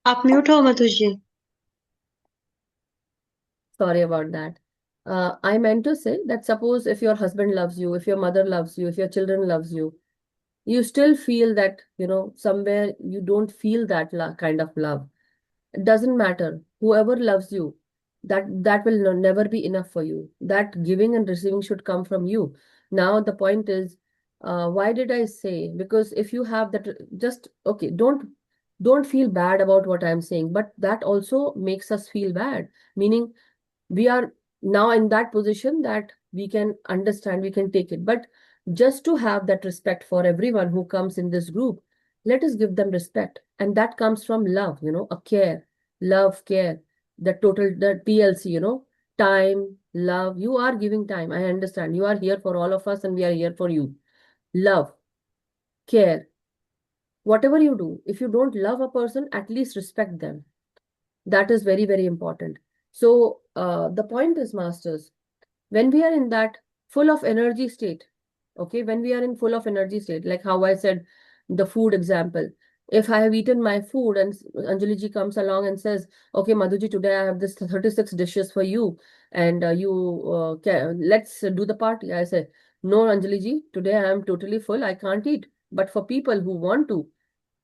आप mute हो मधुजी. Sorry about that. I meant to say that suppose if your husband loves you, if your mother loves you, if your children loves you, you still feel that, somewhere you don't feel that kind of love. It doesn't matter. Whoever loves you, that will never be enough for you. That giving and receiving should come from you. Now the point is, why did I say? Because if you have that, just okay, don't feel bad about what I'm saying, but that also makes us feel bad. Meaning we are now in that position that we can understand, we can take it. But just to have that respect for everyone who comes in this group, let us give them respect. And that comes from love, a care, love, care, the TLC, time, love. You are giving time. I understand. You are here for all of us and we are here for you. Love, care, whatever you do. If you don't love a person, at least respect them. That is very, very important. So the point is, masters, when we are in that full of energy state, okay, when we are in full of energy state, like how I said the food example, If I have eaten my food and Anjali ji comes along and says, okay, Madhuji, today I have this 36 dishes for you, and let's do the party. I say, no, Anjali ji, today I am totally full. I can't eat. But for people who want to,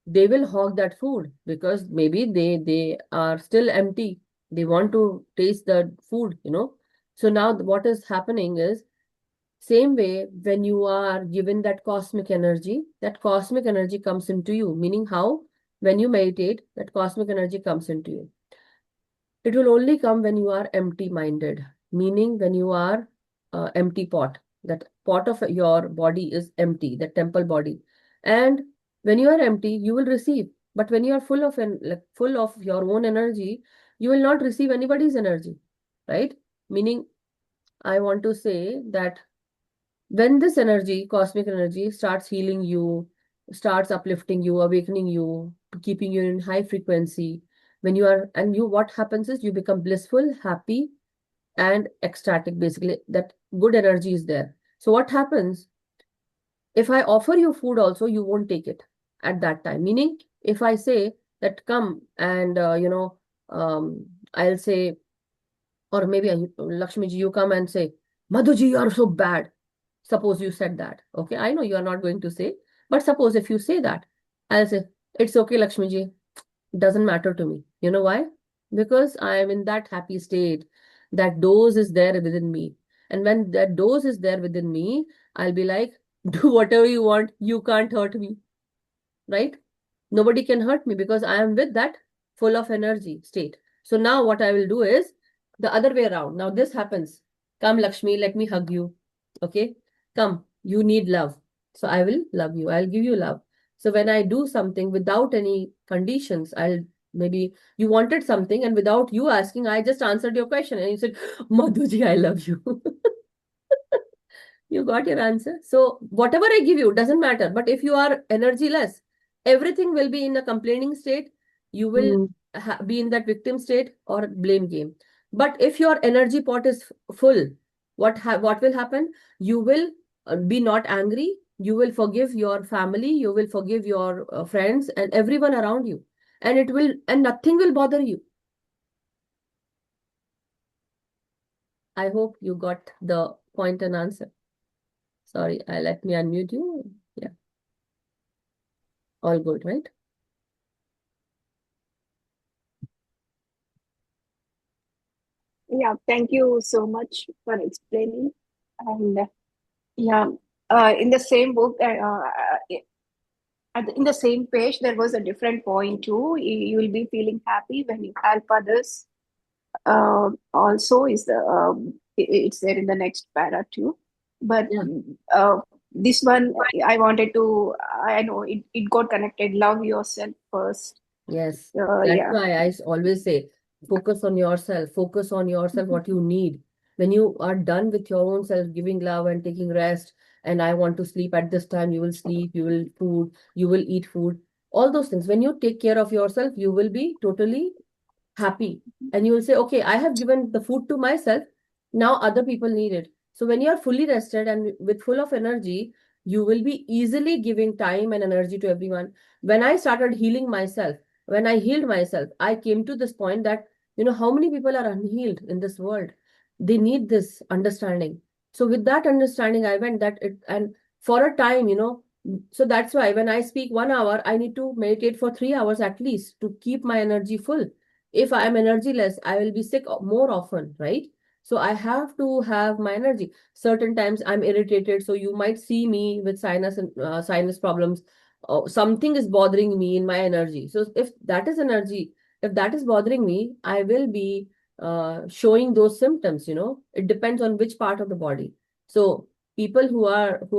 they will hog that food because maybe they are still empty. They want to taste the food, you know. So now what is happening is, same way, when you are given that cosmic energy comes into you. Meaning how? When you meditate, that cosmic energy comes into you. It will only come when you are empty-minded, meaning when you are empty pot. That pot of your body is empty, the temple body. And when you are empty, you will receive. But when you are full of your own energy, you will not receive anybody's energy, right? Meaning, I want to say that when this energy, cosmic energy, starts healing you, starts uplifting you, awakening you, keeping you in high frequency, when you are, and you, what happens is you become blissful, happy, and ecstatic, basically. That good energy is there. So, what happens if I offer you food also, you won't take it at that time? Meaning, if I say that come and, I'll say, or maybe Lakshmi ji, you come and say, Madhuji, you are so bad. Suppose you said that. Okay, I know you are not going to say, but suppose if you say that, I'll say, it's okay, Lakshmi ji. Doesn't matter to me. You know why? Because I am in that happy state. That dose is there within me. And when that dose is there within me, I'll be like, do whatever you want. You can't hurt me, right? Nobody can hurt me because I am with that full of energy state. So now what I will do is the other way around. Now this happens. Come, Lakshmi, let me hug you. Okay? Come, you need love. So I will love you. I'll give you love. So when I do something without any conditions, I'll maybe you wanted something and without you asking, I just answered your question and you said, Madhuji, I love you. You got your answer. So whatever I give you doesn't matter. But if you are energyless, everything will be in a complaining state. You will Hmm. be in that victim state or blame game. But if your energy pot is full, what will happen? You will be not angry. You will forgive your family. You will forgive your friends and everyone around you, and nothing will bother you. I hope you got the point and answer. Sorry, let me unmute you. Yeah, all good, right? Yeah, thank you so much for explaining. And yeah, in the same book, in the same page, there was a different point too. You will be feeling happy when you help others. Also, it's there in the next para too. But Yeah. uh, this one, I wanted to. I know it got connected. Love yourself first. Yes, that's Yeah. why always say focus on yourself, what you need. When you are done with your own self, giving love and taking rest, and I want to sleep at this time, you will sleep, you will eat food, all those things. When you take care of yourself, you will be totally happy, and you will say, okay, I have given the food to myself, now other people need it. So when you are fully rested and with full of energy, you will be easily giving time and energy to everyone. When I started healing myself, when I healed myself, I came to this point that, how many people are unhealed in this world? They need this understanding. So with that understanding, I went that it, and for a time, so that's why when I speak 1 hour, I need to meditate for 3 hours at least to keep my energy full. If I am energyless, I will be sick more often, right? So I have to have my energy. Certain times I'm irritated, so you might see me with sinus problems. Something is bothering me in my energy. So if that is bothering me, I will be showing those symptoms. It depends on which part of the body. So people who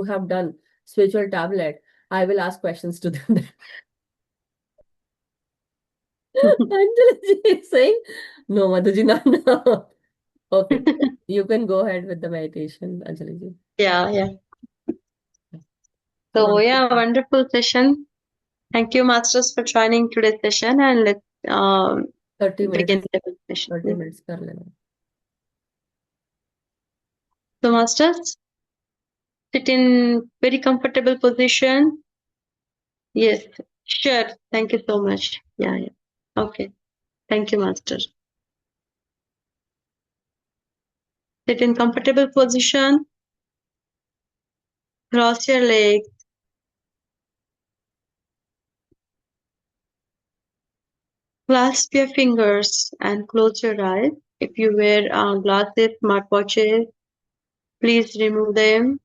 have done spiritual tablet, I will ask questions to them. Anjali is saying, no, Madhuji, no, no. Okay, you can go ahead with the meditation, Anjali ji. Yeah, yeah. So, So yeah, wonderful session. Thank you, masters, for joining today's session, and let's 30 begin minutes, the session. 30 minutes kar lena. So masters, sit in very comfortable position. Yes, Sure. Thank you so much. Yeah. Okay. Thank you, Master. Sit in comfortable position. Cross your legs. Clasp your fingers and close your eyes. If you wear glasses, smartwatches, please remove them.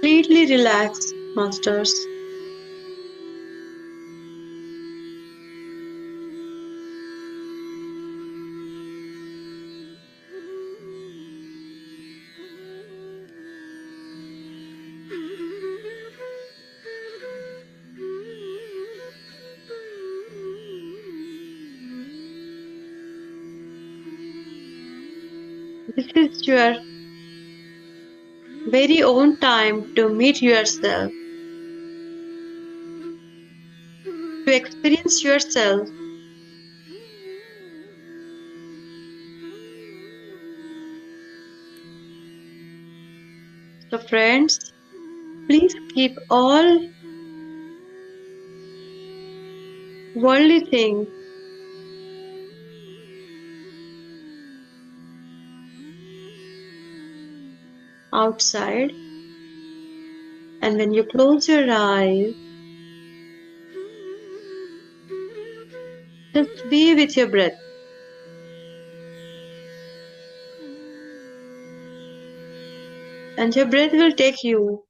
Completely relax, Masters. This is your very own time to meet yourself, to experience yourself. So friends, please keep all worldly things outside, and when you close your eyes, just be with your breath. And your breath will take you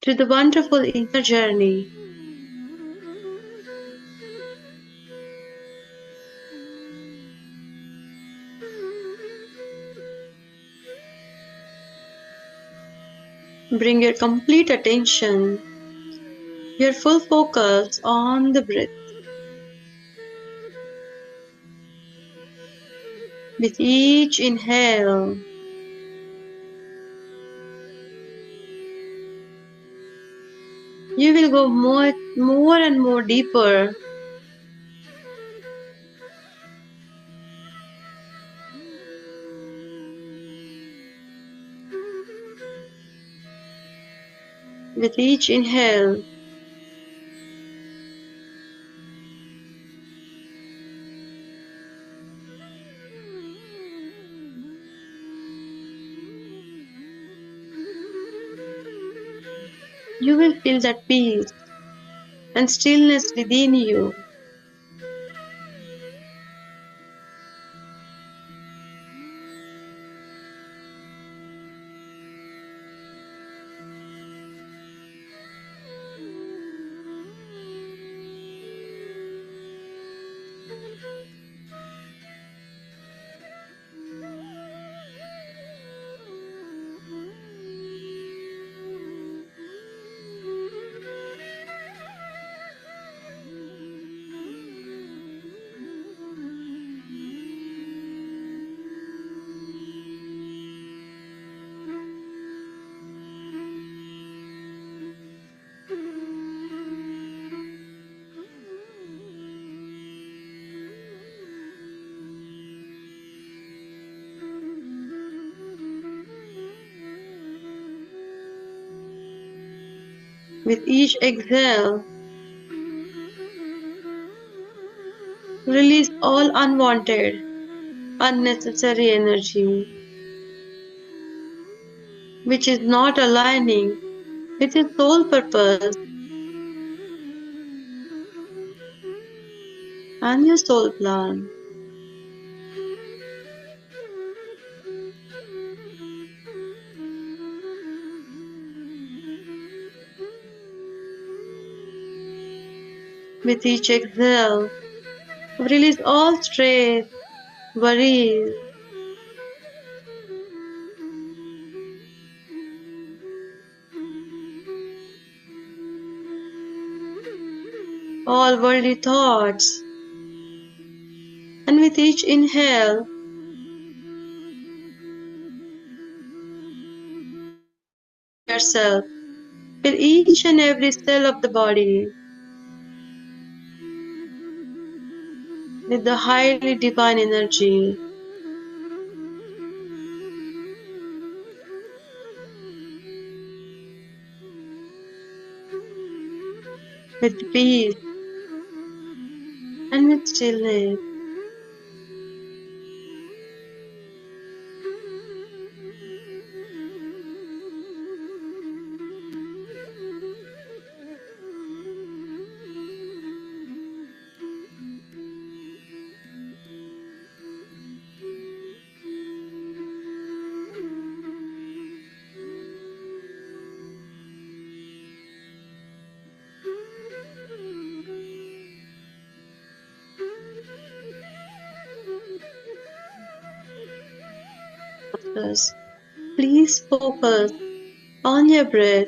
to the wonderful inner journey. Bring your complete attention, your full focus on the breath. With each inhale, you will go more and more deeper. With each inhale, you will feel that peace and stillness within you. With each exhale, release all unwanted, unnecessary energy, which is not aligning with your soul purpose and your soul plan. With each exhale, release all stress, worries, all worldly thoughts. And with each inhale, yourself, fill each and every cell of the body with the highly divine energy, with peace and with stillness. Please focus on your breath.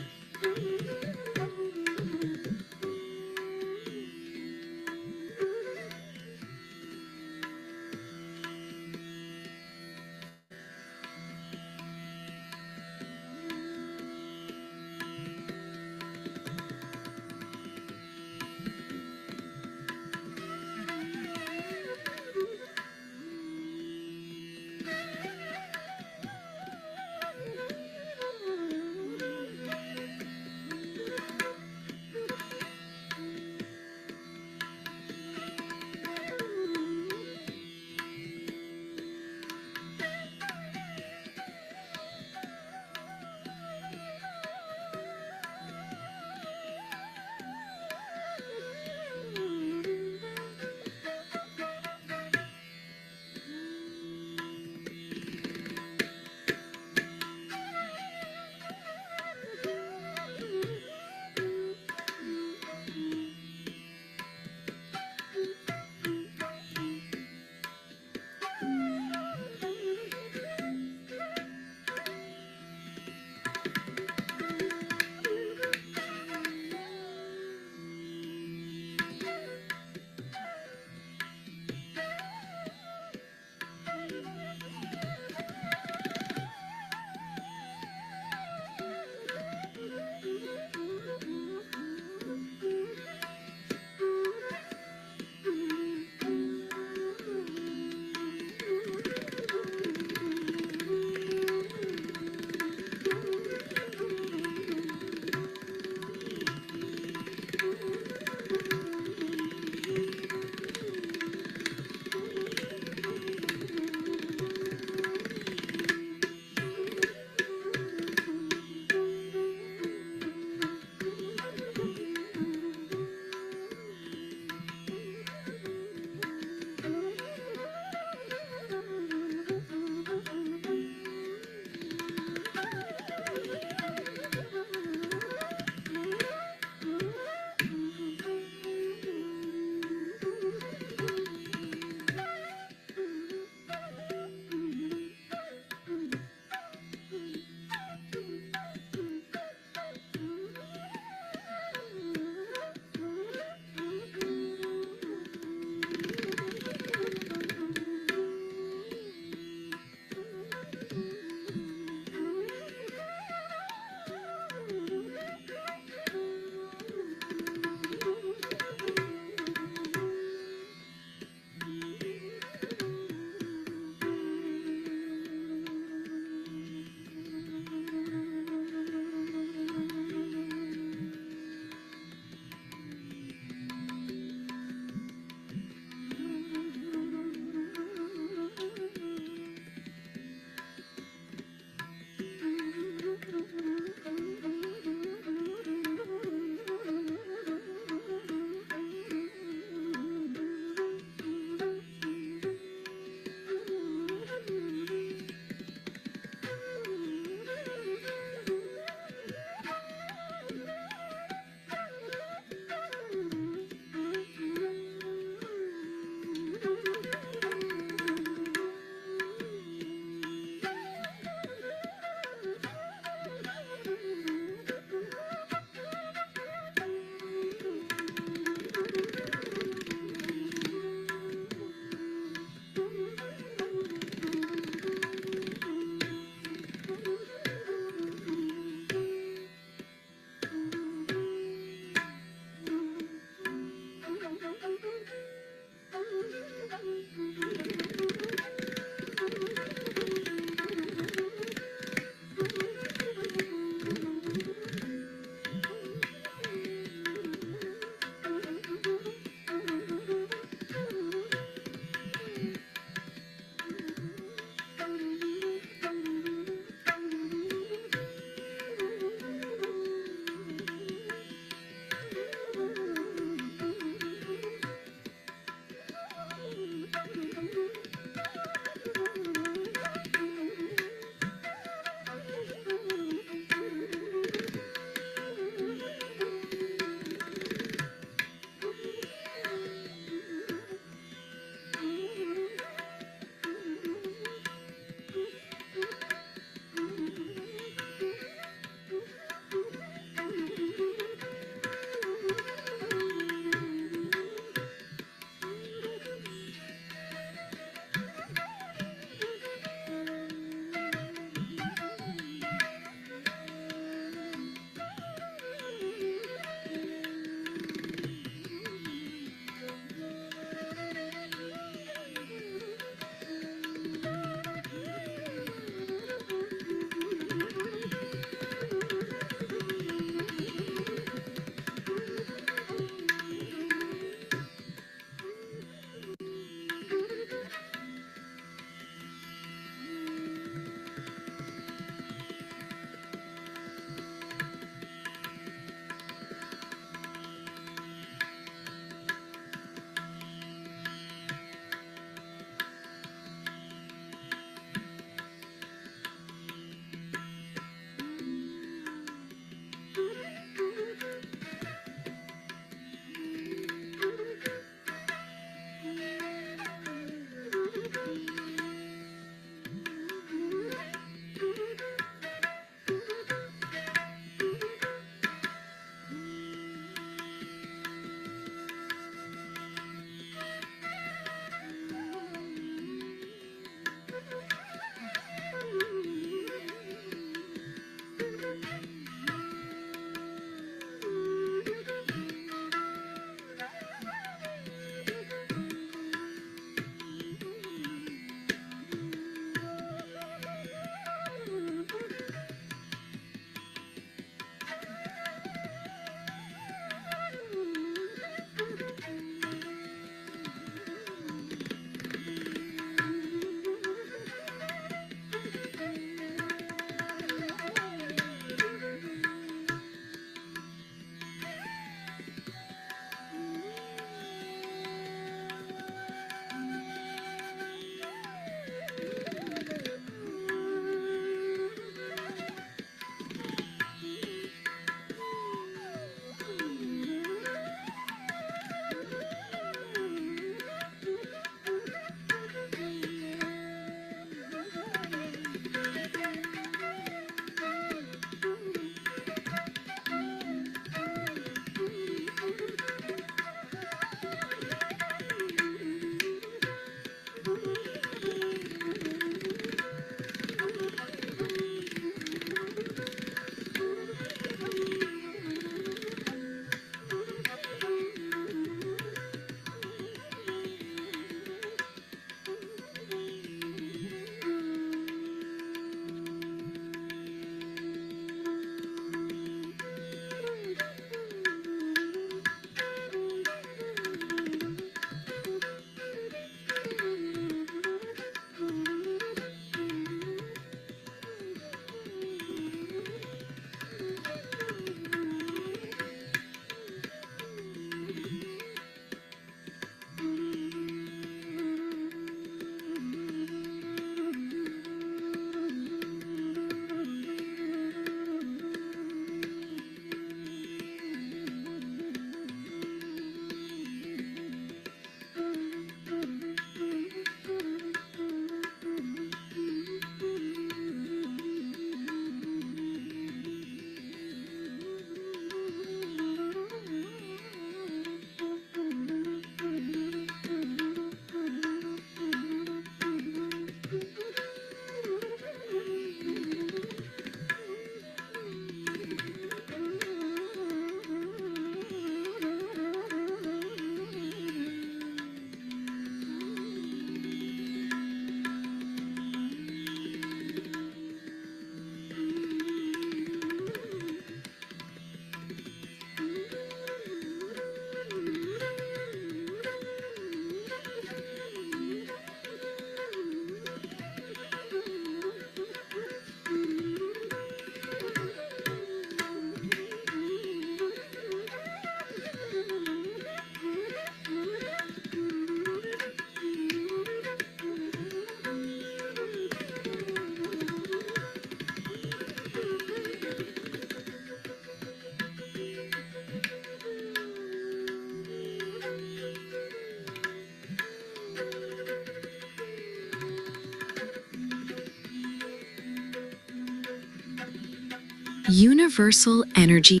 Universal energy.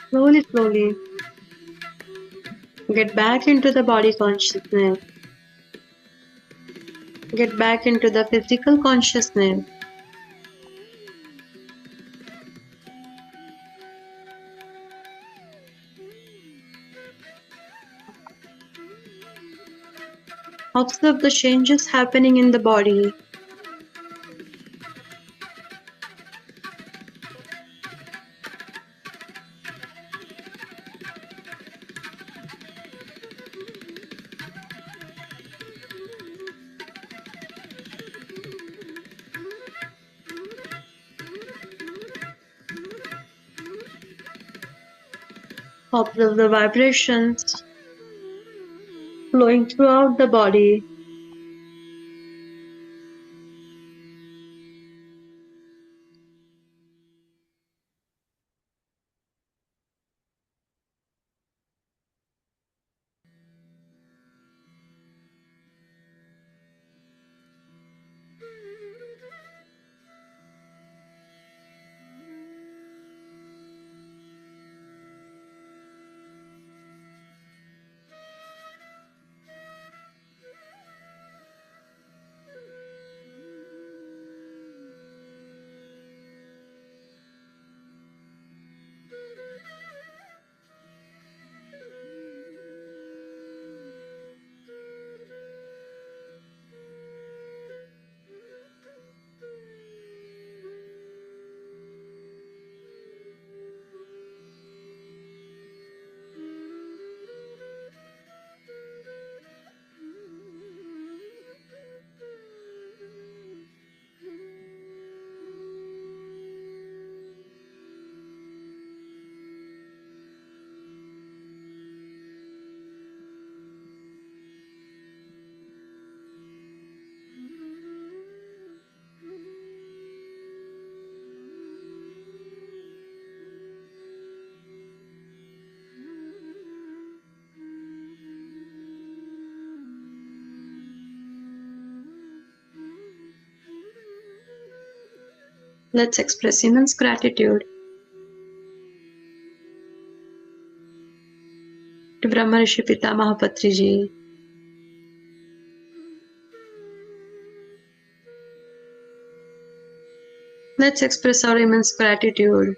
Slowly, slowly, get back into the body consciousness. Get back into the physical consciousness. Observe the changes happening in the body. Observe the vibrations flowing throughout the body. Let's express immense gratitude to Brahma Rishi Pitamaha Patri Ji. Let's express our immense gratitude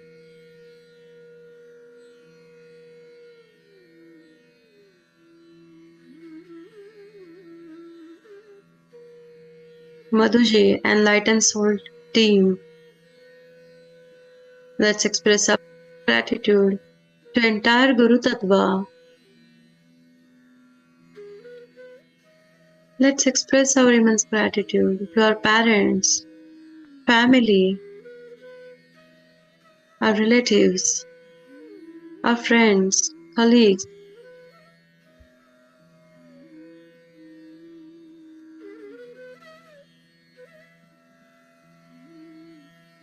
Madhuji and Light and Soul team. Let's express our gratitude to entire Guru Tattva. Let's express our immense gratitude to our parents, family, our relatives, our friends, colleagues.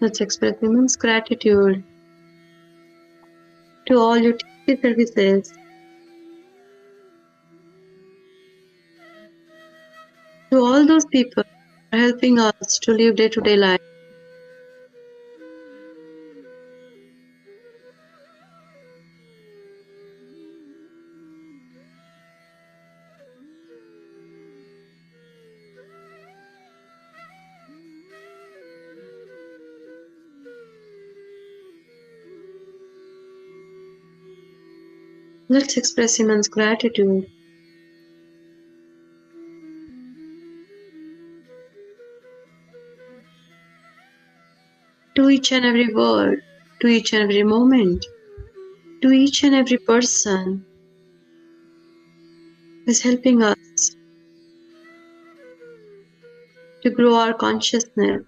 Let's express immense gratitude to all utility services, all those people who are helping us to live day-to-day life. Let's express immense gratitude to each and every word, to each and every moment, to each and every person who is helping us to grow our consciousness,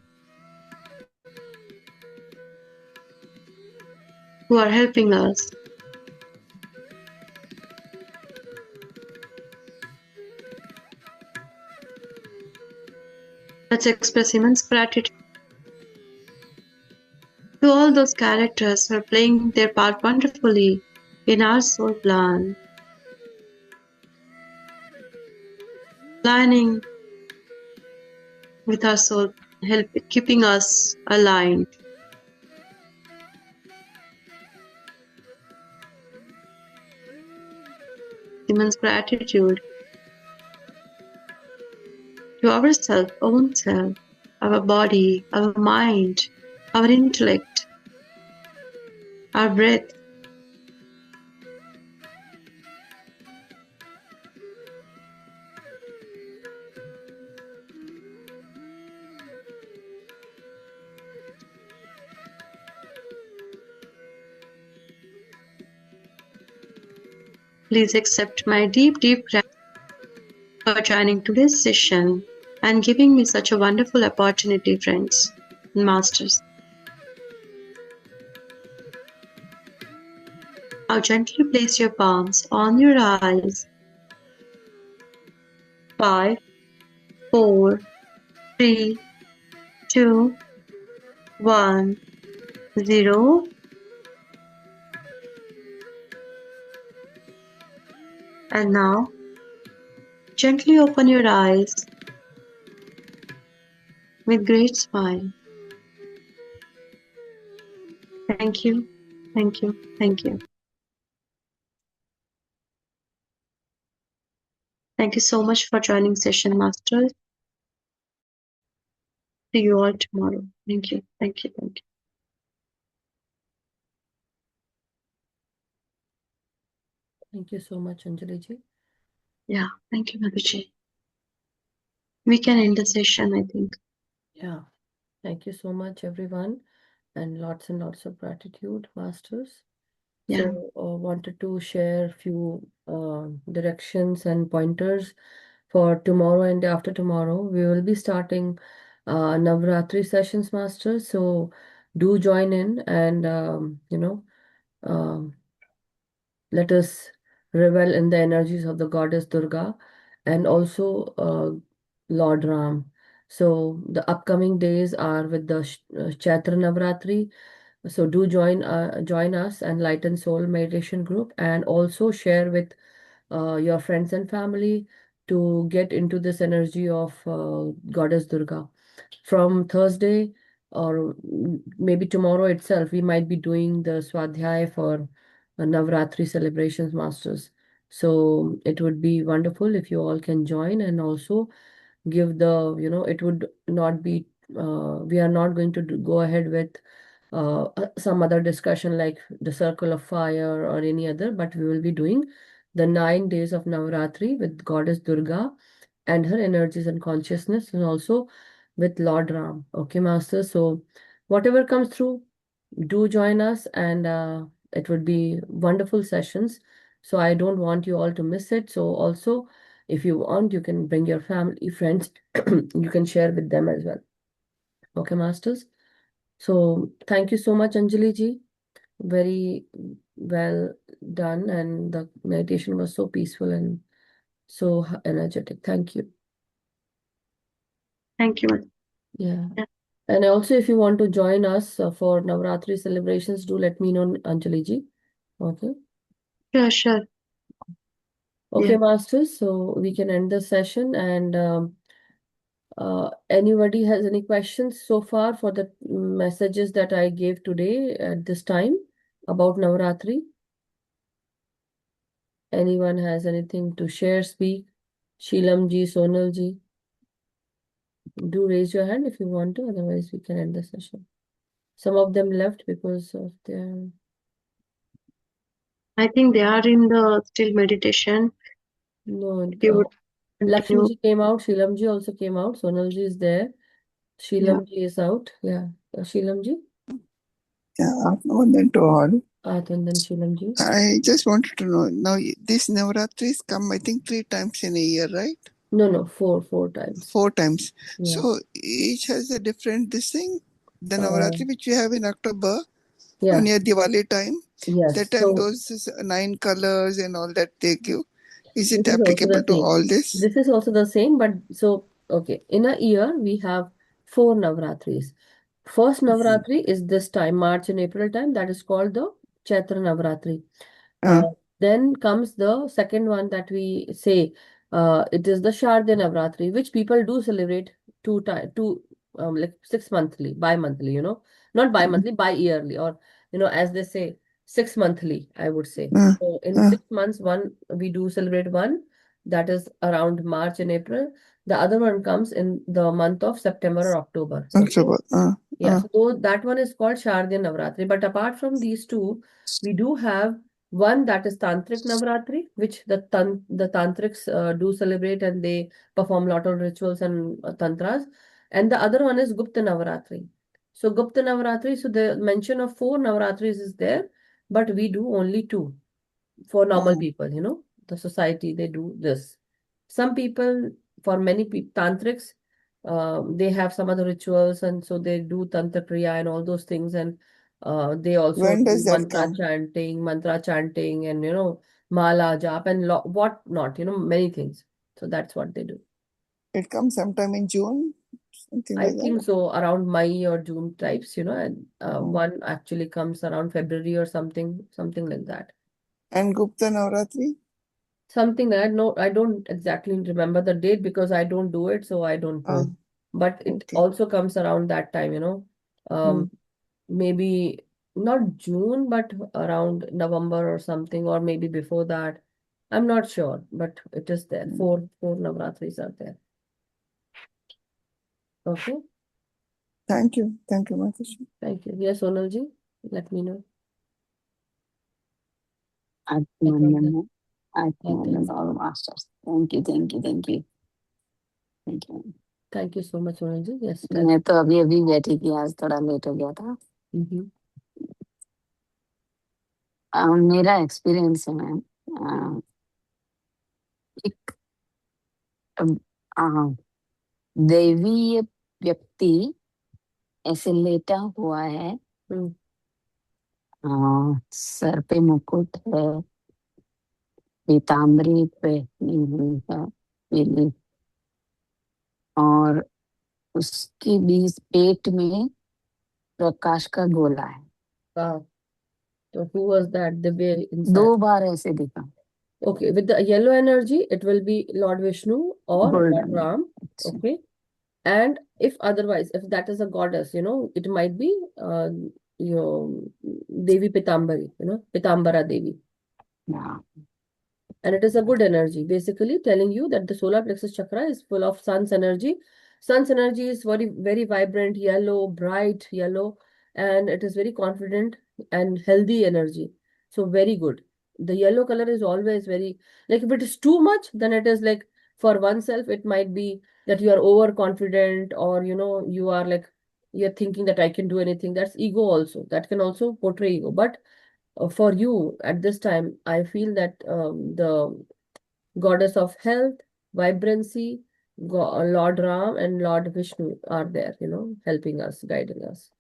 who are helping us. Let's express immense gratitude to all those characters who are playing their part wonderfully in our soul plan, aligning with our soul, keeping us aligned. Immense gratitude to ourself, own self, our body, our mind, our intellect, our breath. Please accept my deep, deep gratitude for joining today's session and giving me such a wonderful opportunity, friends and masters. Now gently place your palms on your eyes. 5, 4, 3, 2, 1, 0. And now gently open your eyes with great smile. Thank you, thank you, thank you. Thank you so much for joining session, masters. See you all tomorrow. Thank you, thank you, thank you. Thank you so much, Anjali ji. Yeah, thank you, Madhuji. We can end the session, I think. Yeah. Thank you so much, everyone, and lots of gratitude, masters. Yeah. So, wanted to share few directions and pointers for tomorrow and after tomorrow. We will be starting Navratri sessions, masters. So, do join in and um, let us revel in the energies of the goddess Durga and also Lord Ram. So the upcoming days are with the Chaitra Navratri. So do join us and Light and Soul meditation group, and also share with your friends and family to get into this energy of Goddess Durga. From Thursday or maybe tomorrow itself, we might be doing the Swadhyay for Navratri celebrations, masters. So it would be wonderful if you all can join and also give the, it would not be, we are not going to go ahead with some other discussion like the circle of fire or any other, but we will be doing the 9 days of Navratri with Goddess Durga and her energies and consciousness, and also with Lord Ram. Okay, Master. So whatever comes through, do join us, and it would be wonderful sessions. So I don't want you all to miss it. So also, if you want, you can bring your family, friends, you can share with them as well. Okay, Masters. So thank you so much, Anjali ji. Very well done, and the meditation was so peaceful and so energetic. Thank you. Thank you. Yeah. Yeah. And also, if you want to join us for Navratri celebrations, do let me know, Anjali ji. Okay. Sure, sure. Okay, Yeah. Masters. So we can end the session, and Anybody has any questions so far for the messages that I gave today at this time about Navratri? Anyone has anything to share, speak? Sheelam ji, Sonal ji, do raise your hand if you want to, otherwise we can end the session. Some of them left because of their... I think they are in the still meditation. No, If you would Lakshmi continue. ji came out, Sheelam ji also came out, Sonal ji is there, Yeah. Sheelam ji is out. Yeah, Sheelam ji, Yeah, Vandan to all. and then Sheelam ji. I just wanted to know, now these Navratris come, I think, 3 times in a year, right? No, four times. 4 times. Yeah. So each has a different this thing. The Uh, Navratri which we have in October, yeah, near Diwali time, yes. that time So those 9 colors and all that they give. Is it this is also applicable the to same. all this? This is also the same, but so, okay, in a year we have 4 Navratris. First Navratri is this time, March and April time, that is called the Chaitra Navratri. Uh, Then comes the second one that we say, it is the Shardiya Navratri, which people do celebrate like 6 monthly, bi-monthly, not bi-monthly, bi-yearly, or, as they say, 6 monthly, I would say. uh, So in uh, 6 months, we do celebrate one, that is around March and April. The other one comes in the month of September or October. So October. yeah, so that one is called Shardiya Navratri. But apart from these two, we do have one that is Tantric Navratri, which the Tantrics do celebrate and they perform lot of rituals and tantras. And the other one is Gupta Navratri. So Gupta Navratri, so the mention of 4 Navratris is there, but we do only 2 for normal people, the society, they do this. Some people, for many people, tantrics, they have some other rituals, and so they do tantra kriya and all those things, and they also When do does that come? mantra chanting, and mala jap and what not, many things. So that's what they do. It comes sometime in June, something I like think that. so, around May or June types, and Oh. one actually comes around February or something like that. And Gupta Navratri? Something that I don't exactly remember the date because I don't do it, so I don't know. But it Okay. also comes around that time, maybe not June, but around November or something, or maybe before that. I'm not sure, but it is there. Four Navratris are there. Okay. Thank you. Thank you, Mataji. Thank you. Yes, Sonalji, let me know. Atmanana. Okay. Atmanana, all masters. Thank you, thank you, thank you. Thank you. Thank you so much, Sonalji. Yes, tell मैं तो अभी अभी बैठी थी, आज थोड़ा late हो गया था। Mhm. मेरा एक्सपीरियंस है मैम, एक दैवीय व्यक्ति ऐसे लेटा हुआ है, हम्म, सर पे मुकुट है, पीताम्बरी पहनी हुई है पीली, और उसके बीच पेट में प्रकाश का गोला है। Wow. So who was that? The way inside? 2 बार ऐसे दिखा। Okay, with the yellow energy, it will be Lord Vishnu or Lord Golden. Ram. Okay. And if otherwise, if that is a goddess, it might be Devi Pitambari, Pitambara Devi. Yeah. And it is a good energy, basically telling you that the solar plexus chakra is full of sun's energy. Sun's energy is very, very vibrant, yellow, bright yellow, and it is very confident and healthy energy. So very good. The yellow color is always very, like if it is too much, then it is like for oneself, it might be that you are overconfident, or you are like, you're thinking that I can do anything. That's ego also. That can also portray ego. But for you at this time, I feel that the goddess of health, vibrancy, Lord Ram and Lord Vishnu are there, helping us, guiding us.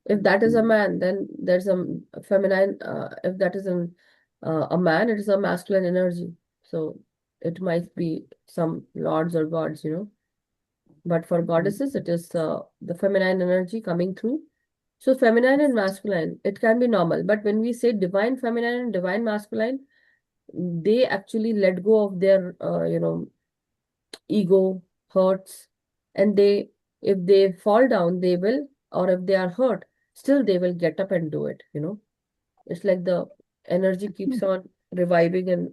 If that is a man, then there's a feminine. If that is a man, it is a masculine energy. So it might be some lords or gods, But for goddesses, it is the feminine energy coming through. So feminine and masculine, it can be normal. But when we say divine feminine and divine masculine, they actually let go of their, ego, hurts, And if they fall down, they will, or if they are hurt, still they will get up and do it, you know. It's like the energy keeps on reviving and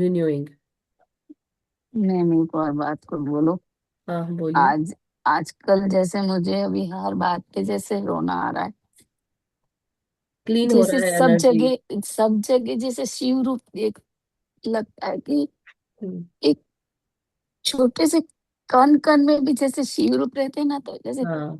renewing. मैं एक और बात को बोलूं, हाँ बोलिए। आज आजकल जैसे मुझे अभी हर बात पे जैसे रोना आ रहा है, क्लीन हो जैसे रहा है एनर्जी। सब जगह जैसे शिव रूप एक लगता है कि एक छोटे से कण कण में भी जैसे शिव रूप रहते हैं ना, तो जैसे हाँ,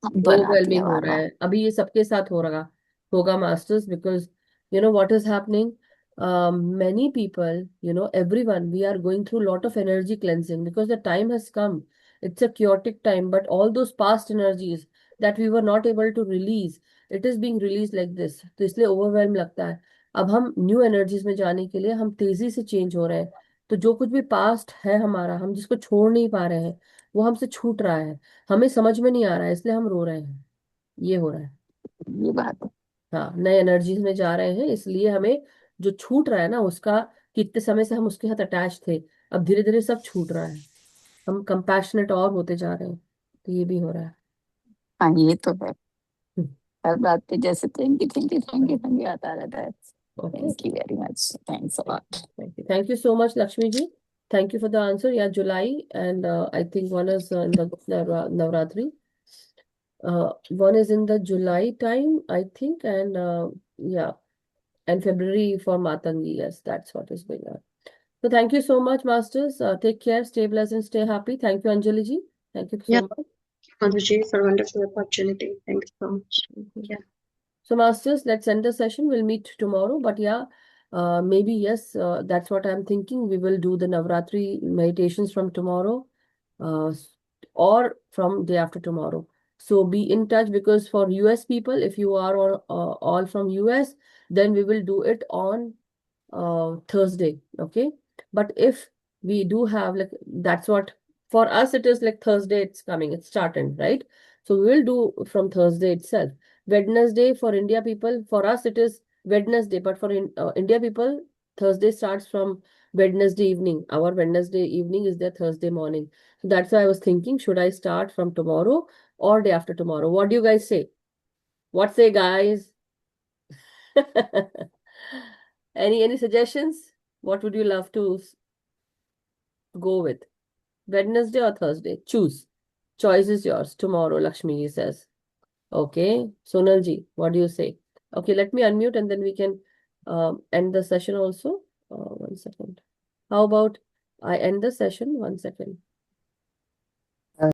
बनाती है ओवरवेलमिंग हो बार रहा बार। है अभी, ये सबके साथ हो रहा होगा masters, because you know what is happening, many people, you know, everyone, we are going through a lot of energy cleansing because the time has come. It's a chaotic time, but all those past energies that we were not able to release, it is being released like this, तो इसलिए overwhelm लगता है। अब हम new energies में जाने के लिए हम तेजी से चेंज हो रहे हैं, तो जो कुछ भी पास्ट है हमारा, हम जिसको छोड़ नहीं पा रहे हैं, वो हमसे छूट रहा है, हमें समझ में नहीं आ रहा है, इसलिए हम रो रहे हैं। ये हो रहा है। ये बात है। हाँ, नए एनर्जीज में जा रहे हैं, इसलिए हमें जो छूट रहा है ना उसका, कितने समय से हम उसके साथ अटैच थे, अब धीरे धीरे सब छूट रहा है, हम कंपैशनेट और होते जा रहे हैं, तो ये भी हो रहा है। हाँ, ये तो है। हम्म, हर बात पे जैसे thank you thank you thank you thank you आता रहता है। Okay, thank you very much, thanks a lot. Thank you so much Lakshmi ji, thank you for the answer. या July, and I think one is in the Navratri, one is in the July time, I think, and yeah, and February for Matangi. Yes, that's what is going on. So thank you so much, masters. Take care, stay blessed, and stay happy. Thank you, Anjali ji. Thank you Yeah, so much. Madhuji, for wonderful opportunity. Thank you so much. Okay. Yeah. So, masters, let's end the session. We'll meet tomorrow. But yeah, maybe yes, that's what I'm thinking. We will do the Navratri meditations from tomorrow, uh, s- or from day after tomorrow. So be in touch, because for US people, if you are all from US, then we will do it on Thursday. Okay. But if we do have, like, that's what for us it is, like Thursday it's coming, it's starting, right? So we will do from Thursday itself. Wednesday for India people, for us it is Wednesday, but for India people, Thursday starts from Wednesday evening. Our Wednesday evening is their Thursday morning. So that's why I was thinking, should I start from tomorrow or day after tomorrow? What do you guys say? What say, guys? Any suggestions? What would you love to go with? Wednesday or Thursday? Choose. Choice is yours. Tomorrow, Lakshmi says. Okay. Sonal ji, what do you say? Okay, let me unmute and then we can end the session also. 1 second. How about I end the session? 1 second.